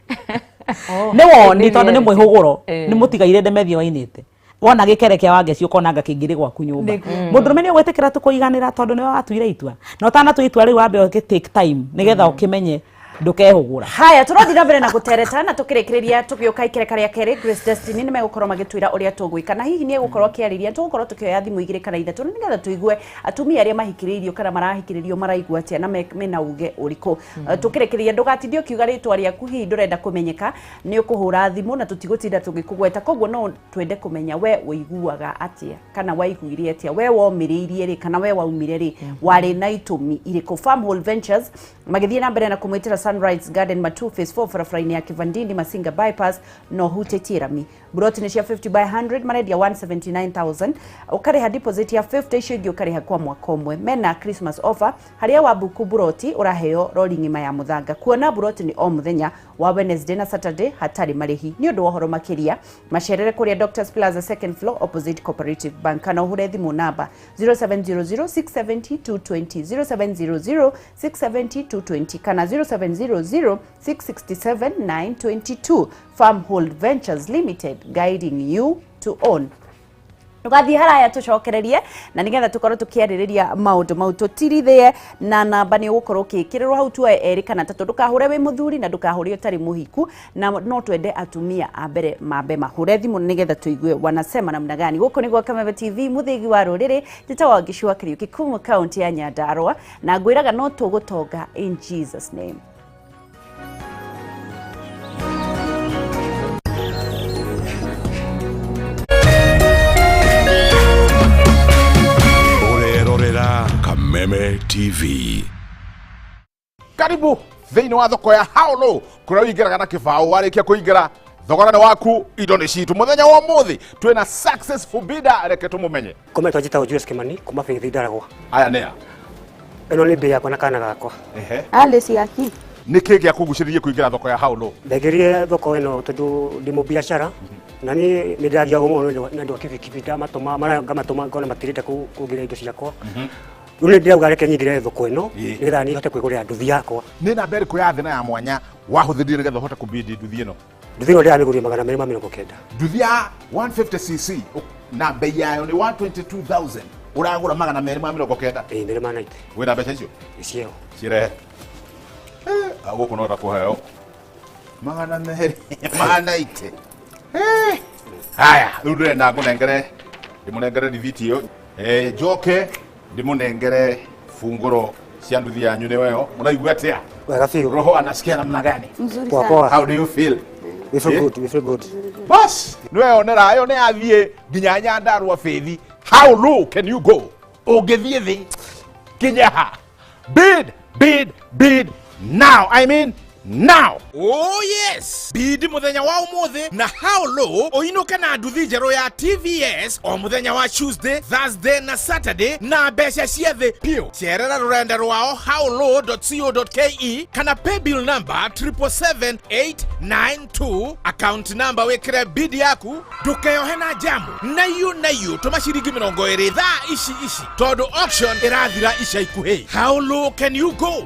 ni woni tondu ni mwihuguro ni mutigaire ndemethio wainite wona gikerekia wange cio konanga kingiri gwaku nyumba mundu rume ni gwetekera tukuiganira tondu ni watuire itua no tana tuitua ri wambe o take time nigetha ukimenye ndukehugura haya turathii na mbere na gutereta na tukirikiriria tugiuka ikereka ria keri Grace Destiny ni megukorwo magitwira uria tugwika na hihi ni egukorwo kiariria tugukorwo tukioya thimu igire kana ithatu nigetha tuigue atumia aria mahikiririo kana marahikiririo maraigua atia na mena uge uriku tukirikiriria ndugatindio kiuga ritwa riaku hihi ndurenda kumenyeka ni ukuhura thimu na tutigutinda tugikugweta koguo no twende kumenya we uiguaga atia kana waiguire atia we womiriirie ri kana we waumire ri wari na itumi iriku Farmhold Ventures magithie na mbere na kumwitira Sunrise Garden Matu Phase 4 barabara-ini ya Kivandini Masinga bypass no hutetirami buroti ni cia 50 by 100 maredia 179,000 ukariha deposit ya 50 shilingi ukariha kwa mwaka umwe mena Christmas offer haria wabuku buroti uraheo rori ngima ya muthanga kuona buroti ni o muthenya wa Wednesday na Saturday hatari marihi ni undu wohoro makiria macerere kuria Doctors Plaza second floor opposite Cooperative Bank kana uhure thimu namba 0700670220 0700670220 kana 0700667922 Farmhold Ventures Limited guiding you to own. Tugathi haraya tucokererie na nigetha tukorwo tukiaririria maundu mau tutirithie na namba ni ugukorwo ukikirirwo hau tu eri kana tatu ndukahure wi muthuri na ndukahure utari muhiku na no twende atumia a mbere mambe mahure thimu nigetha tuigue wanasema namna gani guko ni gwa Kameme TV muthigi wa ruriri njitawa Gicua Kariuki kuma county ya Nyandarua na ngwiraga no tugutonga in Jesus name. Kameme TV. Karibu thiini wa thoko ya Haolo kuria uingiraga na kibao warikia kuingira thogora ni waku indo ni citu muthenya wa muthi twina successful bidder reke tumumenye kome twajita ujue skemani kuma bithi daragwa aya nea eno ni bei yakwa na kana gakwa ale ciaki niki gya kuguciririe kuingira thoko ya haulo ndegerie thoko eno tondu ndimo biashara na ni niragia umo na ndo kivikivida matoma mara ngamatoma ngona matirite kugira indo ciakwa ule ndia ugareke nyingire thoko eno nira ni hote kwigurira nduthi yakwa ni na mbere kuya thina ya mwanya wahuthirie nigetha hote kubidi nduthi eno nduthi eno ndia migurie 290 nduthi ya 150cc na bei yayo ni 122,000 uragura 290 ndire manaite wina mbeca icio icio cirehe aguku no takuheo 290 haya riu ndirenda ngunengere ndimunengere rithiti iyo njoke ndimunengere funguro cia nduthi yanyu ni weo munaigua atia wega fiu roho anasikia namna gani kwa kwa how do you feel we feel good bas niweonera ayo ni athie nginya Nyandarua Faith how low can you go ungithie thi kinyaha bid now I mean now oh yes bid muthenya wa umuthi na how low oinuke na nduthi njeru ya TVS o muthenya wa Tuesday Thursday na Saturday na mbeca ciathi pio cerera rurenda rwao howlow.co.ke kana pay bill number 777,892 account number wekire bid yaku ndukeyohe na jamu nayu tuma ciringi 20 thaa ici tondu auction irathira ica ikuhi how low can you go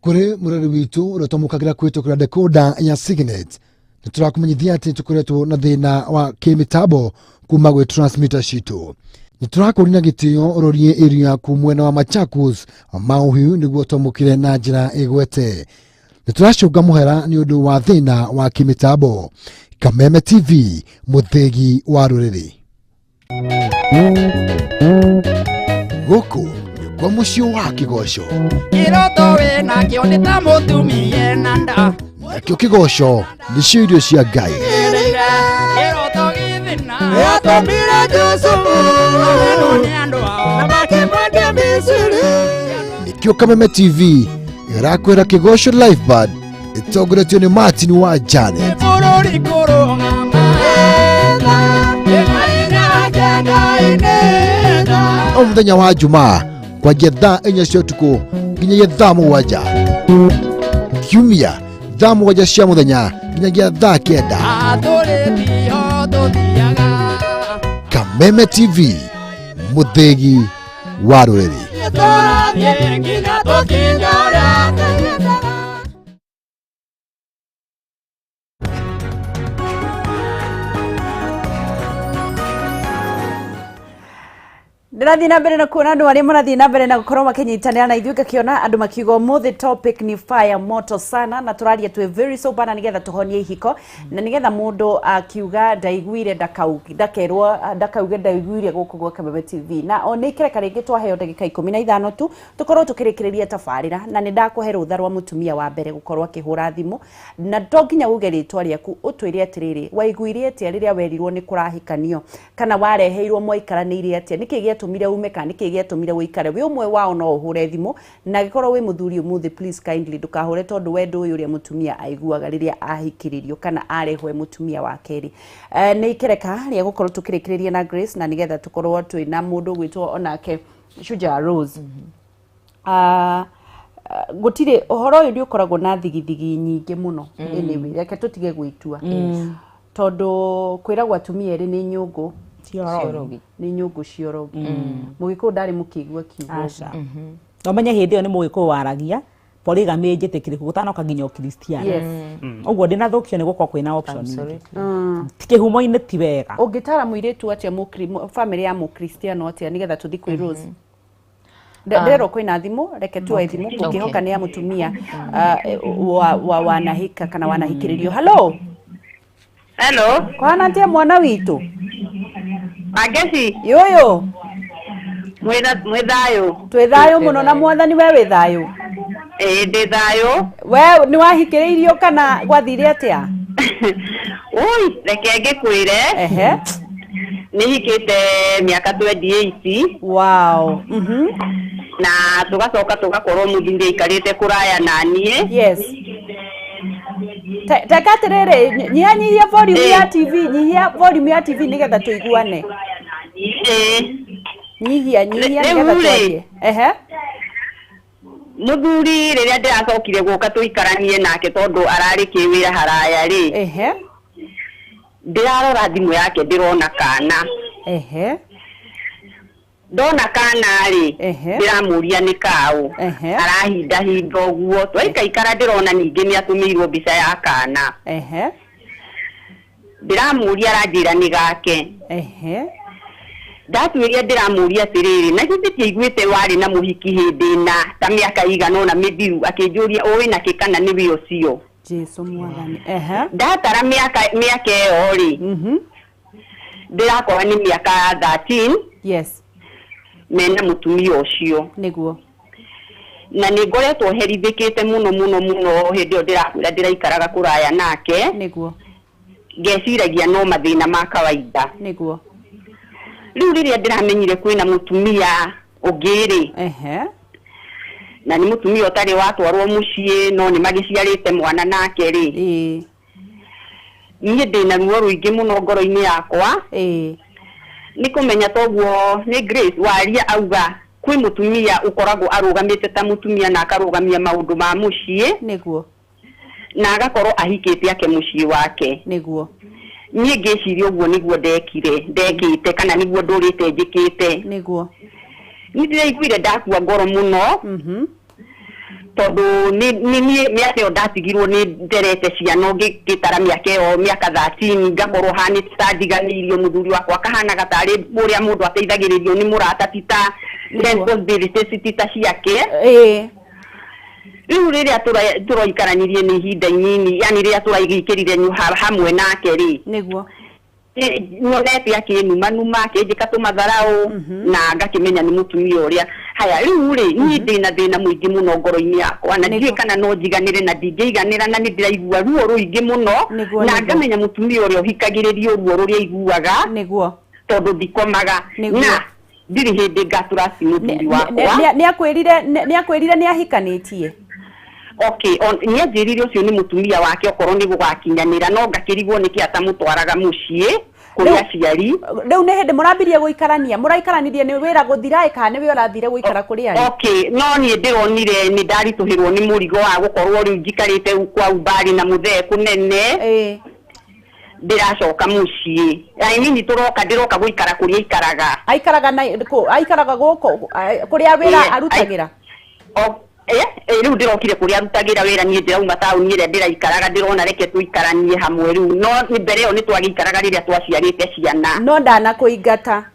kuri murari witu urotomukagira kwitukura decoder ya Signet niturakumenyithia ati tukoretwo na thina wa kimitabo kuma gwe transmitter citu niturakurina gitio urorie area ku mwena wa Machakos mauhiu niguo tomukire na njira igwete nituracunga muhera ni undu wa thina wa kimitabo Kameme TV muthegi wa ruriri guku kwa mucio wa kigosho iroto we na kio ni ta mutumie nanda nakio kigosho ni cio irio cia Ngai iroto githina yatomire Josefu ni andu ao na makimwende Misiri nikio Kameme TV irakwira kigosho live band itogoretio ni Martin wa Jane bururi kurungama omuthenya wa Jumaa kwanjia thaa 4 cia utuku nginyagia thaa 7 kiumia thaa 7 cia muthenya nginyagia thaa 9 Kameme TV muthegi wa ruriri ndirathi na mbere na kuona andu aria marathi na mbere na gukorwo makinyitanira na ithuĩ ngakiona andu makiuga umuthi topic ni fire moto sana na turaria twe very sober na nigetha tuhonie ihiko na nigetha mundu akiuga ndaiguire ndakauge ndaiguire guku gwa Kameme TV na onikire karingi twaheo ndagika 15 tu tukorwo tukirikiriria tafarira na ni ndakuhe rutha rwa mutumia wa mbere gukorwo akihura thimu na tonginya uge ritwa riaku utwire atiriri waiguire atia riria werirwo ni kurahikanio kana wareheirwo mwaikaraniire atia niki tumire ume kana niki giatumire uikare wi umwe wao no uhure thimu na gikorwo wi muthuri umuthi please kindly ndukahure tondu wendo uyu ria mutumia aiguaga riria ahikiririo kana arehwe mutumia wa keri ni ikereka ria gukorwo tukirikiriria na Grace na nigetha tukorwo twina mundu gwitwo onake Shujaa Rose gutire uhoro uyu ndi ukoragwo na thigithigi nyingi muno anyway reke tutige gwitua tondu kwiragwo atumia eri ni nyungu ciorogi ni nyungu ciorogi mugiko ndari mukigua kiugo no menye hindi yo ni mugiko waragia polygamy njitikire kugutanoka nginya Christian uguo ndina thukio ni gukwa kwina option tikihumo-ini ti wega ungitara muiritu atia family ya Mukristiano atia nigetha tuthi kwi Rose ndero kwina thimu reke tu thimu kukihoka ni ya mutumia wa wanahika kana wanahikiririo hello kwana atia mwana witu Agesi yoyo mwithayo twithayo muno na mwathani we withayo ndithayo we ni wahikiririo kana gwathire atia ui reke ngikwire Nihikite miaka 28. Wow. Na tugacoka tugakorwo muthinde ikarite kuraya na nie. Yes. Takaterere nyanyihia volume ya TV, nyihia volume ya TV nigetha tuiguane. Nyihia nigetha twarie. Muthuri riria ndiracokire guka tuikaranie nake tondu arari kiwira haraya ri. Ndirarora thimu yake ndirona kana. Ndona kana ri ndiramuria ni kau. Arahinda hinda uguo twaikaikara ndirona ningi ni atumirwo mbica ya kana. Ndiramuria aranjira ni gake. Ndatuiria ndiramuria atiriri na githiti igwite wari na muhiki hindi na ta miaka igana na mithiru akinjuria owe na kikana ni wi ucio. Jesu mwathani. Ndatara miaka iyo ri. Ndirakora ni miaka 13. Yes. Mena mutumia ucio. Niguo. Na ningoretwo herithikite muno hindi o ndiraikaraga kuraya nake. Niguo. Ngeciragia no mathina ma kawaida. Niguo. Riu riria ndiramenyire kwina mutumia ungiri. Na ni mutumia utari watwarwo mucii no ni magiciarite mwana nake ri. Niĩ ndina ruo ruingi muno ngoro-ini yakwa. Ni kumenya toguo ni Grace waria auga kwi mutumia ukoragwo arugamite ta mutumia na akarugamia maundu ma mucii. Niguo. Na agakorwo ahikite ake mucii wake. Niguo. Niĩ ngeciria uguo niguo ndekite kana niguo ndurite njikite. Niguo. Ni ndiraiguire ndakua ngoro muno. Tondu ni miaka iyo ndatigirwo ni nderete ciana ngitara miaka iyo miaka 13 ngakorwo hani tadiganirio muthuri wakwa kahana gatari muria mundu ateithagiririo ni murata tita responsibility ta ciake. Riu riria turoikaranirie ni ihinda inini yani riria turaigikirire hamwe nake ri. Niguo. Nyonete akinuma akijika tumatharau na ngakimenya ni mutumia uria. Haya riu ri ni ndina thina muingi muno ngoro-ini yakwa na ndiye kana no njiganire na ndingiiganira na ndiraigua ruo ruingi muno na ngamenya mutumia uria uhikagiririo ruo ruria iguaga. Niguo. Tondu ndikomaga na ndiri hindi ngatura muthuri wakwa. Ni akwirire ni ahikanitie. Okay, ni anjirire ucio ni mutumia wake okorwo ni gugakinyanira no ngakirigwo niki atamutwaraga mucii kuri aciari. Riu ni hindi murambirie guikarania muraikaranirie ni wira guthira kana ni we urathire guikara kuri ari. Okay, no ni ndironire ni ndarituhirwo ni murigo wa gukorwo riu njikarite kwa ubari na muthee kunene. Ndiracoka mucii. Ni turoka ndiroka guikara kuri aikaraga. Aikaraga guko kuri wira arutagira. Riu ndirokire kuri arutagira wira ni ndirauma tauni ire ndiraikaraga ndirona reke tuikaranie hamwe riu no ni mbere yo ni twagikaraga riria twaciarite ciana. No ndana kuingata.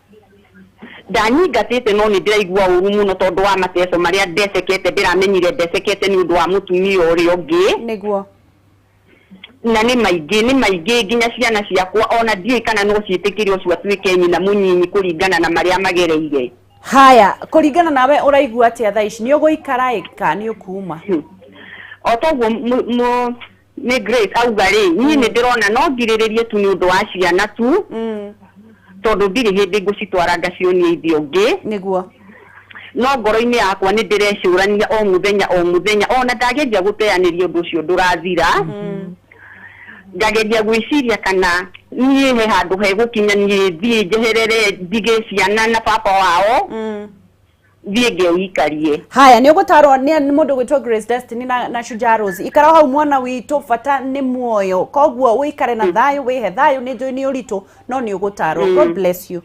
Ndanyigatite no ni ndiraigua uru muno tondu wa mateso maria ndecekete ndiramenyire ndecekete ni undu wa mutumia uria ungi. Niguo. Na ni maigi nginya ciana ciakwa ona ndiye kana no ciitikirio cio atuike nyina munyinyi kuringana na maria magereire. Haya, kuringana nawe uraigua atia thaa ici ni uguikara ika ni ukuma. Otoguo ni Grace auga ri ni ndirona no ngiriririe tu ni undu wa ciana tu. Tondu ndiri hindi ngucitwara ngacionie ithio ngi. Niguo. No ngoro-ini yakwa ni ndirecurania o muthenya ona ndageria guteaniria undu ucio ndurathira. Ngageria gwiciria kana niĩ he handu he gukinya niĩ thie njeherere ndige ciana na papa wao. Thie ngeikarie. Haya ni ugutarwo ni mundu gwitwo Grace Destiny na Shujaa Rose. Ikara hau mwana witu fata ni muoyo. Koguo wikare na thayo wihe thayo ni njoi ni uritu no ni ugutarwo. God bless you.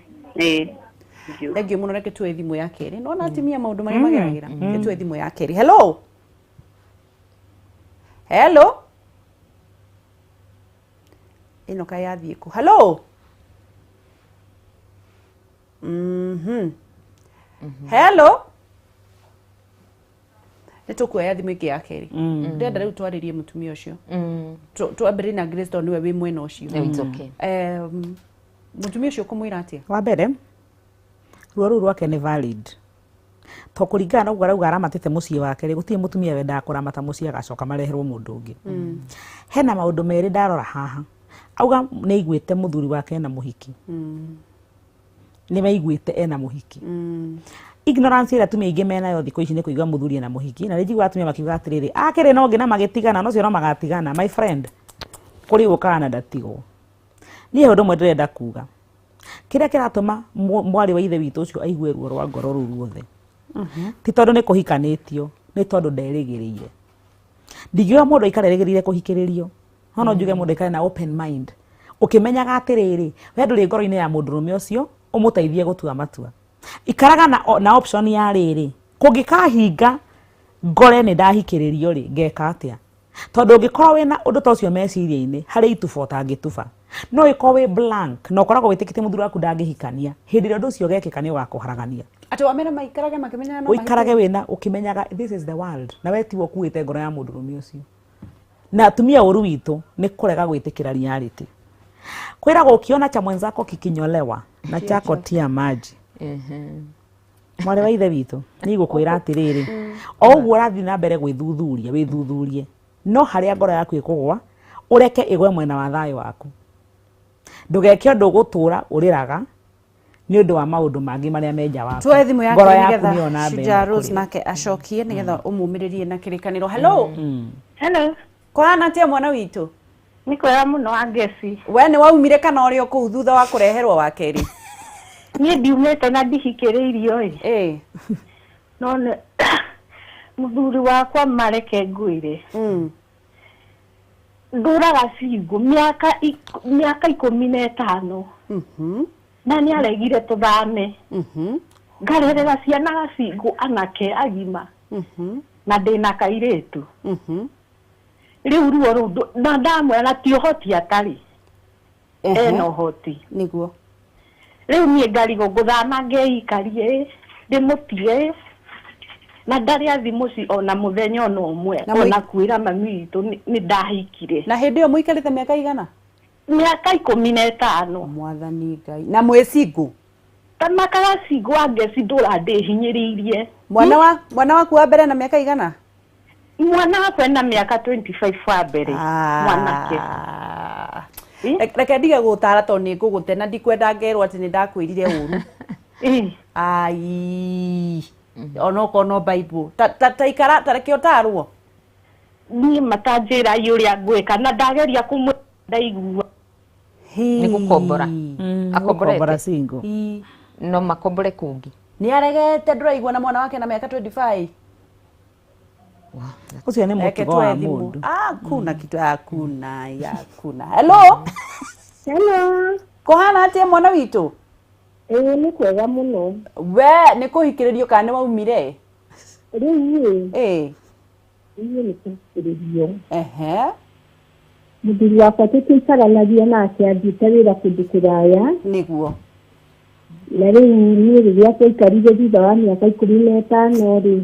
Thank you muno reke tu thimu ya keri. No na atimia maundu maria mageragira. Tu thimu ya keri. Hello. Hello. Ino kaya thiku. Hello. Hello. Nitukuoya thimu ingi ya keri. Ndenda riu twaririe mutumia ucio. Twambire na Grace tondu we wi mwena ucio. It's okay. Mutumia ucio kumwira atia? Wa mbere ruo ruru rwake ni valid. To kuringana na ugarauga aramatite mucii wake ri gutie mutumia wendaga kuramata mucii agacoka mareherwo mundu ungi. Hena maundu meri ndarora haha. Auga ni iguite muthuri wake na muhiki. nĩ maiguĩte ena mũhiki. Ignorance ĩrĩa atumia aingĩ menayo thikũ ici nĩ kũigua mũthuri ena mũhiki, na rĩngĩ atumia makiuga atĩrĩrĩ akĩrĩ na ũngĩ na magĩtigana no cio no magatigana. My friend, kũrĩ gũkaga na ndatigwo. Niĩ ũndũ ũmwe ndĩrenda kuga, kĩrĩa kĩratũma mwarĩ wa ithe witũ ũcio aigue ruo rwa ngoro rũu ruothe ti tondũ nĩ kũhikanĩtio, nĩ tondũ nderĩgĩrĩire. Ndingiuga mũndũ aikare erĩgĩrĩire kũhikĩrĩrio, no njuge mũndũ aikare na open mind, ũkĩmenyaga atĩrĩrĩ we ndũrĩ ngoro-inĩ ya mũndũrũme ũcio ũmũteithie gũtua matua. Ikaraga na option ya rĩrĩ, kũngĩkahinga ngore nĩ ndahikĩrĩrio rĩ ngeka atĩa? Tondũ ũngĩkorwo wĩna ũndũ ta ũcio meciria-inĩ harĩ ituba ũtangĩtuba, no ĩkorwo wĩ blank na ũkoragwo wĩtĩkĩtie mũthuri waku ndangĩhikania, hĩndĩ ĩrĩa ũndũ ũcio ũgekĩka nĩ ũgakũharagania. Atĩ wamera maikarage makĩmenyaga no ũikarage wĩna ũkĩmenyaga this is the world, na we tiwe ũkuĩte ngoro ya mũndũrũme ũcio. Na atumia ũru witũ nĩ kũrega gwĩtĩkĩra reality. Kwĩragwo ukiona cha mwenzako kikinyolewa na chako tia maji. Mwarĩ wa ithe witũ nĩ gũkwĩra atĩrĩrĩ, o ũguo ũrathiĩ na mbere gwĩthuthuria wĩthuthurie, no harĩa ngoro yaku ĩkũgwa ũreke ĩgwe mwena wa thayũ waku. Ndũgeke ũndũ ũgũtũra ũrĩraga nĩ ũndũ wa maũndũ mangĩ marĩa menja waku. Tuoe thimũ yake nĩgetha Shujaa Rose nake acokie nĩgetha ũmumĩrĩrie na kĩrĩkanĩro. Hello. Hello. Kũhana atĩa mwana witũ? Nĩ kwega mũno Angeci. We nĩ waumire kana ũrĩ o kũu thutha wa kũreherwo wa kerĩ? Niĩ ndiumĩte na ndihikĩrĩirio ĩ. Eh. No mũthuri wakwa mareke ngwĩre. Ndũraga cingu mĩaka 15. Na nĩ aregire tũthame. Ngarerera ciana gacingu anake agima. Na ndĩna kairĩtu. Rĩu ruo rũu na ndamwĩra ti ũhoti atarĩ. Ena ũhoti. Nĩguo. Rĩu niĩ ngarigwo ngũthama ngeikarie ndĩmũtige na ndarĩ athi mũci ona mũthenya ona ũmwe ona kwĩra mami witũ nĩ ndahikire. Na hĩndĩ ĩyo mũikarĩte mĩaka igana? Mĩaka 15. Mwathani Ngai. Na mwĩ single? Tamakaga single Angeci ndũra ndĩhinyĩrĩirie. Mwana waku wa mbere na mĩaka igana? Mwana wakwa ena mĩaka 25 wa mbere. Mwanake. Reke ndige gũtara tondũ nĩ ngũgũte na ndikwenda ngerwo atĩ nĩ ndakwĩrire ũru. Ai. Ono kono Bible. Ta ikara ta reke ũtarwo. Niĩ matanjĩra ũrĩa ngwĩka na ndageria kũmũndaigua. Nĩ gũkombora. Akombora single. No makombore kũngĩ. Nĩ aregete ndũraigua na mwana wake na mĩaka 25. Ucio nĩ mũtugo wa mũndũ. Hakuna kitu hakuna. Hello. Hello. Kũhana atĩa mwana witũ? Nĩ kwega mũno. We nĩ kũhikĩrĩrio kana nĩ waumire? Rĩu nĩ kũhikĩrĩrio. mũthuri wakwa tũtikaranagia nake athiĩte wĩra kũndũ kũraya nĩguo na rĩu niĩ rĩrĩa tũikarire thutha wa mĩaka 15 rĩ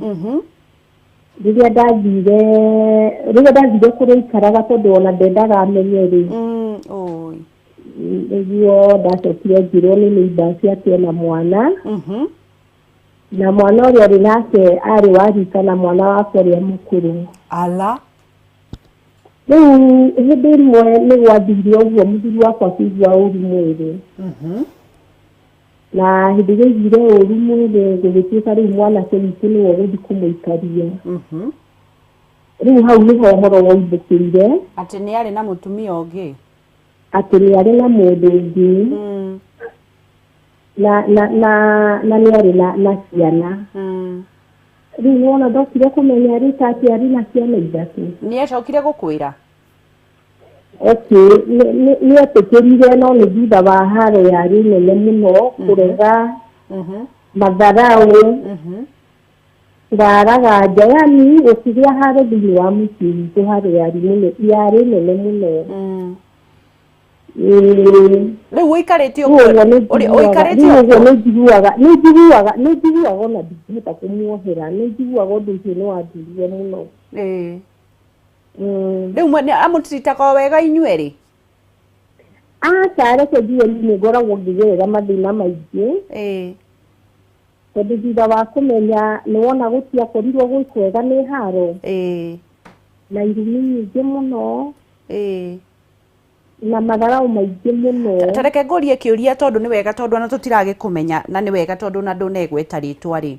rĩrĩa ndathire kũrĩa ikaraga tondũ ona ndendaga amenye rĩ nĩguo ndacokire njĩrwo nĩ neighbor ciake ena mwana na mwana ũrĩa ũrĩ nake arĩ wa rika na mwana wakwa ũrĩa mũkũrũ ala rĩu hĩndĩ ĩmwe nĩ gwathire ũguo mũthuri wakwa akĩigua ũru mwĩrĩ na hĩndĩ ĩrĩa aiguire ũru mwĩrĩ gũgĩtuĩka rĩu mwanake witũ nĩwe ũgũthiĩ kũmũikaria rĩu hau nĩho ũhoro woimbũkĩire atĩ nĩ arĩ na mũtumia ũngĩ atĩ nĩ arĩ na mũndũ ũngĩ na nĩ arĩ na ciana rĩu wona ndokire kũmenya rĩta atĩ arĩ na ciana ithatũ nĩ acokire gũkwĩra nĩ etĩkĩrire no nĩ thutha wa haro yarĩ nene mũno kũrega matharaũ kũraraganja yani gũkĩgĩa haro thĩinĩ wa mũciĩ witũ haro yarĩ nene mũno rĩu ũikarĩte ũguo nĩ njiguaga ona ndingĩhota kũmuohera nĩ njiguaga ũndũ ũcio nĩ wandurie mũno rĩu amũtiritaga wega inyuerĩ reke ngiye nĩ ngoragwo ngĩgerera mathĩna maingĩ tondũ thutha wa kũmenya nĩ wona gũtiakorirwo gwĩkwega nĩ haro na irumi nyingĩ mũno na matharau maingĩ mũno. Tareke ngũrie kĩũria tondũ nĩ wega tondũ ona tũtiragĩkũmenya na nĩ wega tondũ na ndũnegweta rĩtwa rĩ.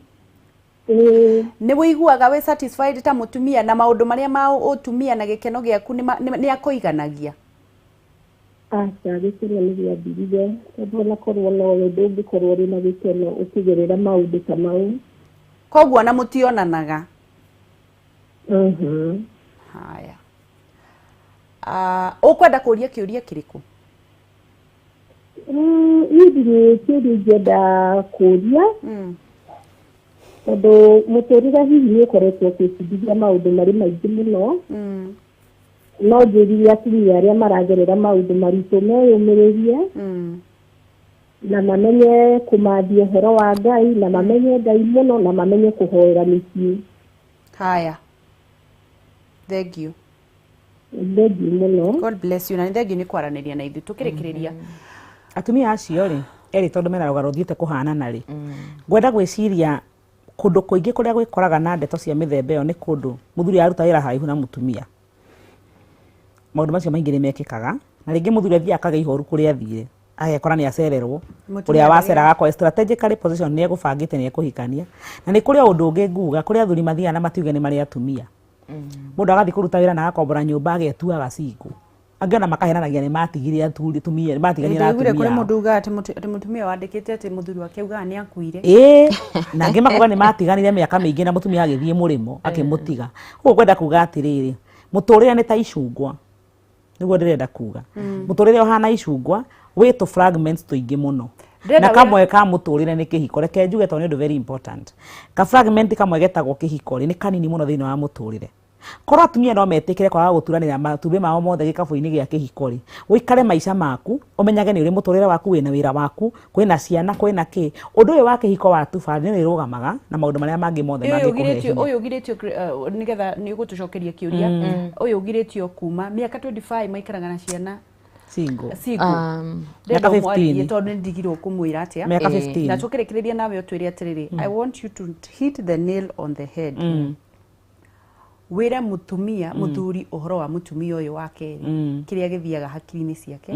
Nĩ wĩiguaga wĩ satisfied ta mũtumia na maũndũ marĩa ma ũtumia na gĩkeno gĩaku nĩ akũiganagia? Aca gĩkeno nĩ gĩathirire tondũ ona korwo no we ndũngĩkorwo ũrĩ na gĩkeno ũkĩgerera maũndũ ta mau. Koguo na mũtionanaga? Haya. Ũkwenda kũria kĩũria kĩrĩkũ? Nĩ kĩũria ingĩenda kũria. Tondũ mũtũrĩre hihi nĩ ũkoretwo ũkĩbundithia maũndũ marĩ maingĩ mũno. No njĩrire atumia arĩa maragerera maũndũ maritũ meyũmĩrĩrie na mamenye kũmathia ũhoro wa Ngai na mamenye Ngai mũno na mamenye kũhoera mĩciĩ. Haya. Thank you. Thank you mũno. God bless you. Na thank you nĩ kwaranĩria na ithuĩ tũkĩrĩkĩrĩria. Atumia acio rĩ, erĩ tondũ mena rũgano rũthiĩte kũhanana rĩ. Ngwenda gwĩciria kũndũ kũingĩ kũrĩa gwĩkoraga na ndeto cia mĩthemba ĩyo nĩ kũndũ mũthuri aruta wĩra haraihu na mũtumia. Maũndũ macio maingĩ nĩ mekĩkaga na rĩngĩ mũthuri athiĩ akagĩa ihoru kũrĩa athire agekora nĩ acererwo ũrĩa waceraga kwa strategically position nĩ egũbangĩte nĩ ekũhikania na nĩ kũrĩa ũndũ ũngĩ nguga kũrĩa athuri mathiaga na matiuge nĩ marĩ atumia. Mũndũ agathiĩ kũruta wĩra na agakombora nyũmba agetuaga cingo angĩona makahenanagia nĩ matigire atumia nĩ matigania na atumia. Kũrĩ mũndũ uga atĩ mũtumia wandĩkĩte atĩ mũthuri wake uga nĩ akuire. Na angĩ makuga nĩ matiganire mĩaka mĩingĩ na mũtumia agĩthiĩ mũrĩmo akĩmũtiga. Ũguo ngwenda kuga atĩrĩrĩ, mũtũrĩre nĩ ta icungwa. Nĩguo ndĩrenda kuga. Mũtũrĩre ũhana icungwa wĩ fragments tũingĩ mũno. Na kamwe ka mũtũrĩre nĩ kĩhiko. Reke njuge tondũ nĩ ũndũ very important. Ka fragment kamwe getagwo kĩhiko nĩ kanini mũno thĩinĩ wa mũtũrĩre. Korwo atumia no metĩkĩre kwaga gũturanĩra matumbĩ mao mothe gĩkabũ-inĩ gĩa kĩhiko rĩ, ũikare maica maku ũmenyage nĩ ũrĩ mũtũrĩre waku wĩna wĩra waku, kwĩna ciana, kwĩna kĩ. Ũndũ ũyũ wa kĩhiko wa tuba nĩ rĩrũgamaga na maũndũ marĩa mangĩ mothe mangĩkũrehe. Ũyũ ũgirĩtio nĩgetha nĩ ũgũtũcokeria kĩũria. Ũyũ ũgirĩtio kuma mĩaka 25 maikaraga na ciana. Single. Mĩaka 15. Tondũ nĩ ndigirwo kũmwĩra atĩa. Mĩaka 15. Na tũkĩrĩkĩrĩria nawe ũtwĩre atĩrĩrĩ, I want you to hit the nail on the head. Wĩra mũtumia mũthuri ũhoro wa mũtumia ũyũ wa kerĩ kĩrĩa gĩthiaga hakiri-inĩ ciake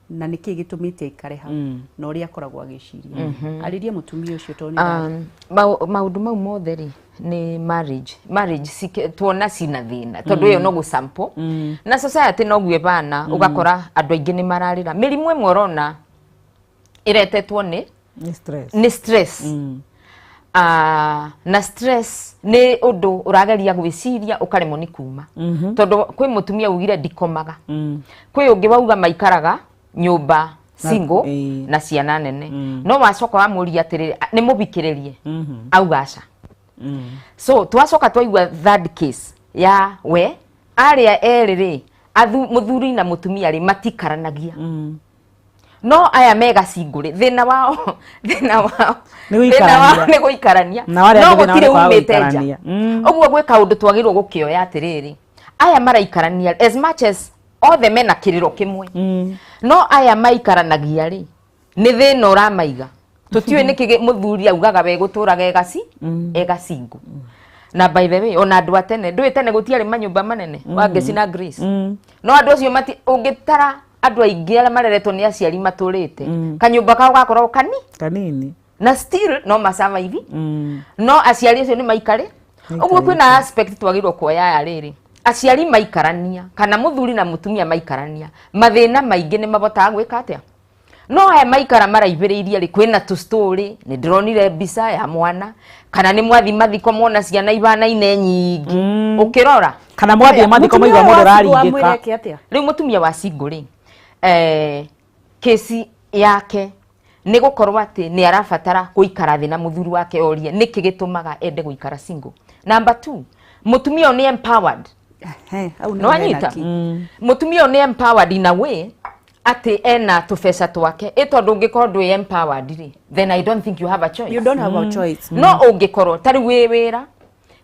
na nĩ kĩĩ gĩtũmĩte aikare hau na ũrĩa akoragwo agĩciria. Arĩria mũtumia ũcio tondũ maũndũ mau mothe rĩ nĩ marriage tuona cina thĩna tondũ ũyũ no gũsample na society no guo bana ũgakora andũ aingĩ nĩ mararĩra mĩrimũ ĩmwe ũrona ĩretetwo nĩ stress. Na stress nĩ ũndũ ũrageria gwĩciria ũkaremwo nĩ kuma tondũ kwĩ mũtumia ugire ndikomaga kwĩ ũngĩ wauga maikaraga nyũmba single na ciana nene no wacoka wamũria atĩrĩrĩ nĩ mũbikĩrĩrie auga aca. So twacoka twaigua third case ya we arĩa erĩ rĩ mũthuri na mũtumia rĩ matikaranagia. No aya mega singure thina wao nĩ gũikarania no gũtirĩ umĩte nja. Ũguo gwĩka ũndũ twagĩrĩirwo gũkĩoya atĩrĩrĩ aya maraikarania as much as othe mena kĩrĩro kĩmwe no aya maikaranagia rĩ nĩ thĩna ũramaiga. Tũtiũĩ nĩkĩ mũthuri augaga we gũtũraga egacingo. Na by the way ona andũ atene ndũĩ tene gũtiarĩ manyũmba manene wa ngeci na Greece no andũ acio ũngĩtara andũ aingĩ arĩa mareretwo nĩ aciari matũrĩte kanyũmba kao gakoragwo kanini na still no masurvive no aciari acio nĩ maikare. Ũguo kwĩna aspect twagĩrĩirwo kuoya aya rĩrĩ aciari maikarania kana mũthuri na mũtumia maikarania mathĩna maingĩ nĩ mabotaga gwĩka atĩa. No aya maikara maraibĩrĩirie rĩ kwĩna tu story nĩ ndĩronire mbica ya mwana kana nĩ mwathi mathiko mona ciana ibanaine nyingĩ ũkĩrora kana mwathi mathiko maigua mũndũ raringĩka. Rĩu mũtumia wa single rĩ kesi yake nĩ gũkorwo atĩ nĩ arabatara gũikara thĩ na mũthuri wake orie nĩkĩ gĩtũmaga ende gũikara single. Number 2 mũtumia nĩ empowered. No anyita mũtumia nĩ empowered in a way atĩ ena tũbeca twake tondũ ũngĩkorwo ndwĩ empowered rĩ then I don't think you have a choice. You don't have a choice. No ũngĩkorwo tarĩ wĩ wĩra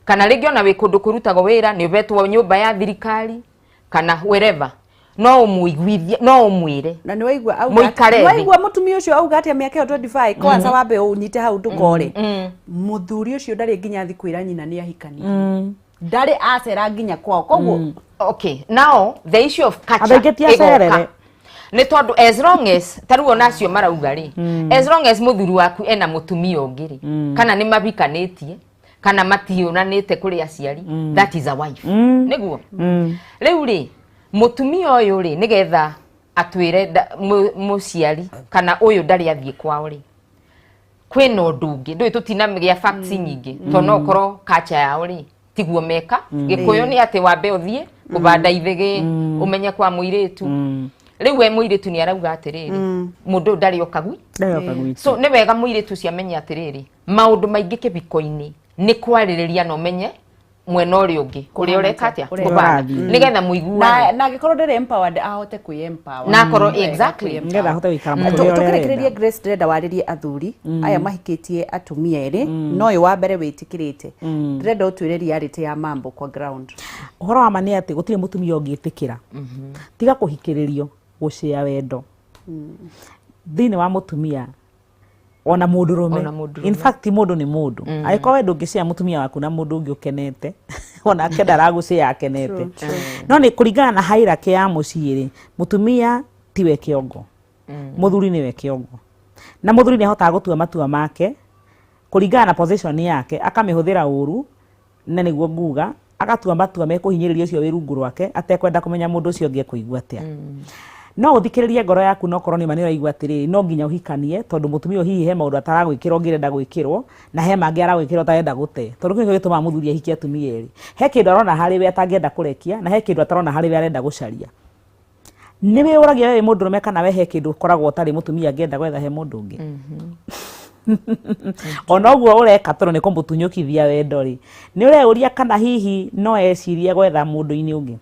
kana rĩngĩ ona wĩ kũndũ kũrutagwo wĩra nĩ ũbetwo nyũmba ya thirikari kana wherever no ũmũiguithie no ũmwĩre na nĩ waigua mũtumia ũcio auga atĩ mĩaka 25 kwanza wambe ũnyite hau ndũkore mũthuri ũcio ndarĩ nginya thikũ ĩra nyina nĩ ahikania ndarĩ acera nginya kwao koguo okay now the issue of culture Nĩ tondũ as long as taruo nacio marauga ri as long as muthuru waku ena mutumia ungiri kana ni mabikanetie kana mationanite kuri aciari that is a wife niguo riu ri mutumia uyu ri nigetha atwire muciari kana uyu ndari athie kwao ri kwina undu ungi ndui tutinamigia facts nyingi to no korwo kacha yao ri tiguo meka gikuyu ni ati wambe uthie kubanda ithigi umenye kwa muiritu riu we muiritu ni arauga atiriri mundu ndari okagwi so ni wega muiritu ciamenye atiriri maundu maingi kibiko-ini ni kwaririria no menye mwena uri ungi kuri ureka atia nigetha muigua na gikorwo ndire empowered ahote kwempower na korwo exactly nigetha ahote gwikara muturire tukirekereria Grace ndenda waririe athuri aya mahikitie atumia eri no yo wa mbere witikirite ndenda utwire reality ya mambo kwa ground uhoro wa mani ati gutire mutumia ungitikira tiga kuhikiririo gucia wendo thini wa mutumia ona mundurume in fact mundu ni mundu aiko wendo ngicea mutumia waku na mundu ungi ukenete ona akenda ragucia akenete no ni kuringana na hierarchy ya muciiri mutumia tiwe kiongo muthuri niwe kiongo na muthuri ni ahotaga gutua matua make kuringana na position yake akamihũthĩra uru na niguo nguga agatua matua mekuhinyĩrĩria ucio wĩ rungu rwake atekwenda kumenya mundu ucio ungi kuigua atia no uthikiririe ngoro yaku no korwo ni manira igua atiri no nginya uhikanie tondu mutumia hihi he maundu ataragwikirwo ngirenda gwikirwo na he mangi aragwikirwo tarenda gute tondu kinyo gituma muthuri ahikie atumia eri he kindu arona hari we atangenda kurekia na he kindu atarona hari we arenda gucaria ni we uragia we mundu rume kana we he kindu koragwo utari mutumia ngenda gwetha he mundu ungi ona guo ureka tondu ni kumutunyukithia wendo ri ni ureuria kana hihi no ecirie gwetha mundu-ini ungi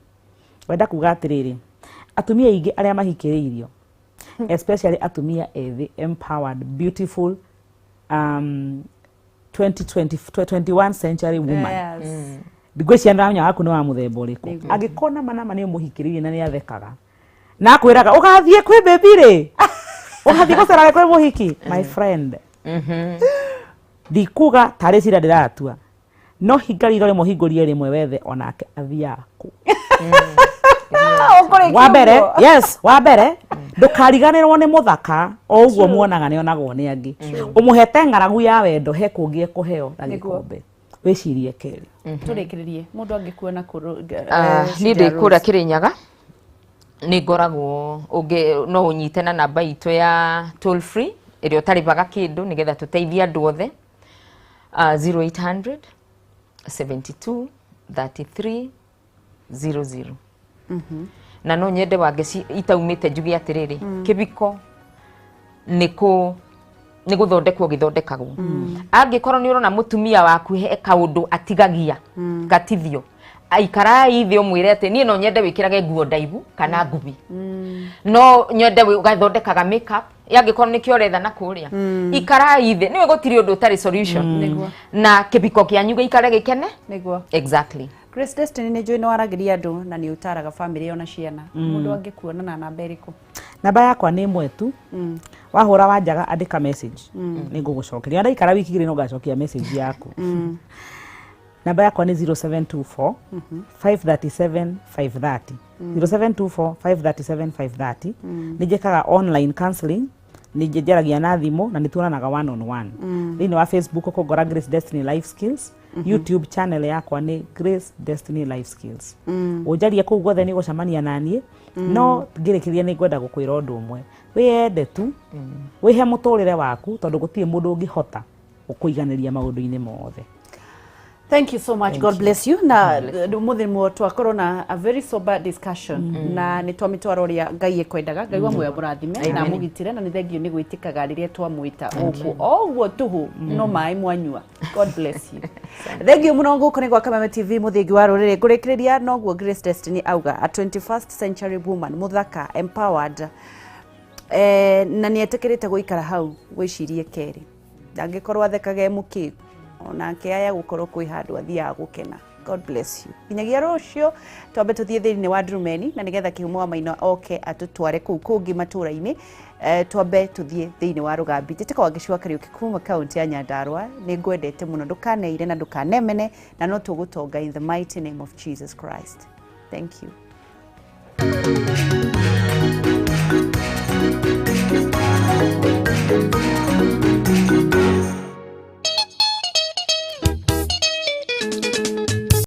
wenda kuga atiriri atumia ingi aria mahikiririo especially atumia ethi empowered beautiful 21st century woman bigweci andamya waku no wa muthemba uriku agikona mana ni muhikiririe na ni athekaga na akwiraga ugathie kwi baby ri ugathie gucera kwi muhiki my friend dikuga tari cira ndiratua no hingariro rimwe hingurie rimwe wethe onake athiaku wabere yes wabere ndukariganirwo ni muthaka o uguo muonaga ni onagwo ni angi umuhete ngaragu ya wendo he kungie kuheo na gikombe wicirie keri turikiririe mundu angikuona kuru ni ndikura Kirinyaga ni ngoragwo ungi no unyite na namba itu ya toll free irio taribaga kindu nigetha tuteithia andu othe 0800 72 33 00 na no nyende wange itaumite njugi atiriri kibiko ni guthondekwo githondekagwo angikorwo ni urona mutumia waku he kaundu atigagia gatithio aikara ithi umwire ati nie no nyende wikirage nguo ndaibu kana ngubi no nyende gathondekaga makeup yangikorwo ni kioretha na kuria ikara ithi niwe gutiri undu utari solution na kibiko kianyu gikare gikene niguo exactly Grace Destiny ni njui no waragiria andu na ni utaraga family ona ciana mundu angikuona na namba iriku namba yakwa ni imwe tu wahura wanjaga andika message ni ngugucokeria nda ikara wiki igiri no gacokia message yaku namba yakwa ni 0724 537 530 0724 537 530 nijekaga online counseling nijejeragia na thimu na nituonanaga one on one thini wa Facebook kugora Grace Destiny Life Skills YouTube channel yakwa ni Grace Destiny Life Skills ujaria kuu guothe ni gucamania nanie no ngirikiria ni ngwenda gukwira undu umwe wiyende tu wihe muturire waku tondu gutire mundu ungihota ukuiganiria maundu-ini mothe. Thank you so much. God bless you. Na muthimo twakorwo na a very sober discussion na ni twamitwara uria Ngai ekwendaga Ngai wa muoyo murathime na mugitire na ni thengio ni gwitikaga riria twamwita oguo tuhu no mai mwanyua. God bless you. Thengio muno nguko kwa Kameme TV muthingi wa rurire ngurikiriria noguo Grace Destiny auga a 21st century woman muthaka empowered na ni etekirite guikara hau gwicirie keri angikorwo athekage mukiu onake aya gukorwo kwi handu athia gukena. God bless you. Inyagia rucio twambe tuthie thini wa Drumeni na nigetha kihumo wa maino oke atutware kuu kungi matura-ini twambe tuthie thini wa Rugambi titiko wagicua Kariuki kuma county ya Nyandarua ni ngwendete muno ndukaneire na ndukanemene na no tugutonga in the mighty name of Jesus Christ. Thank you.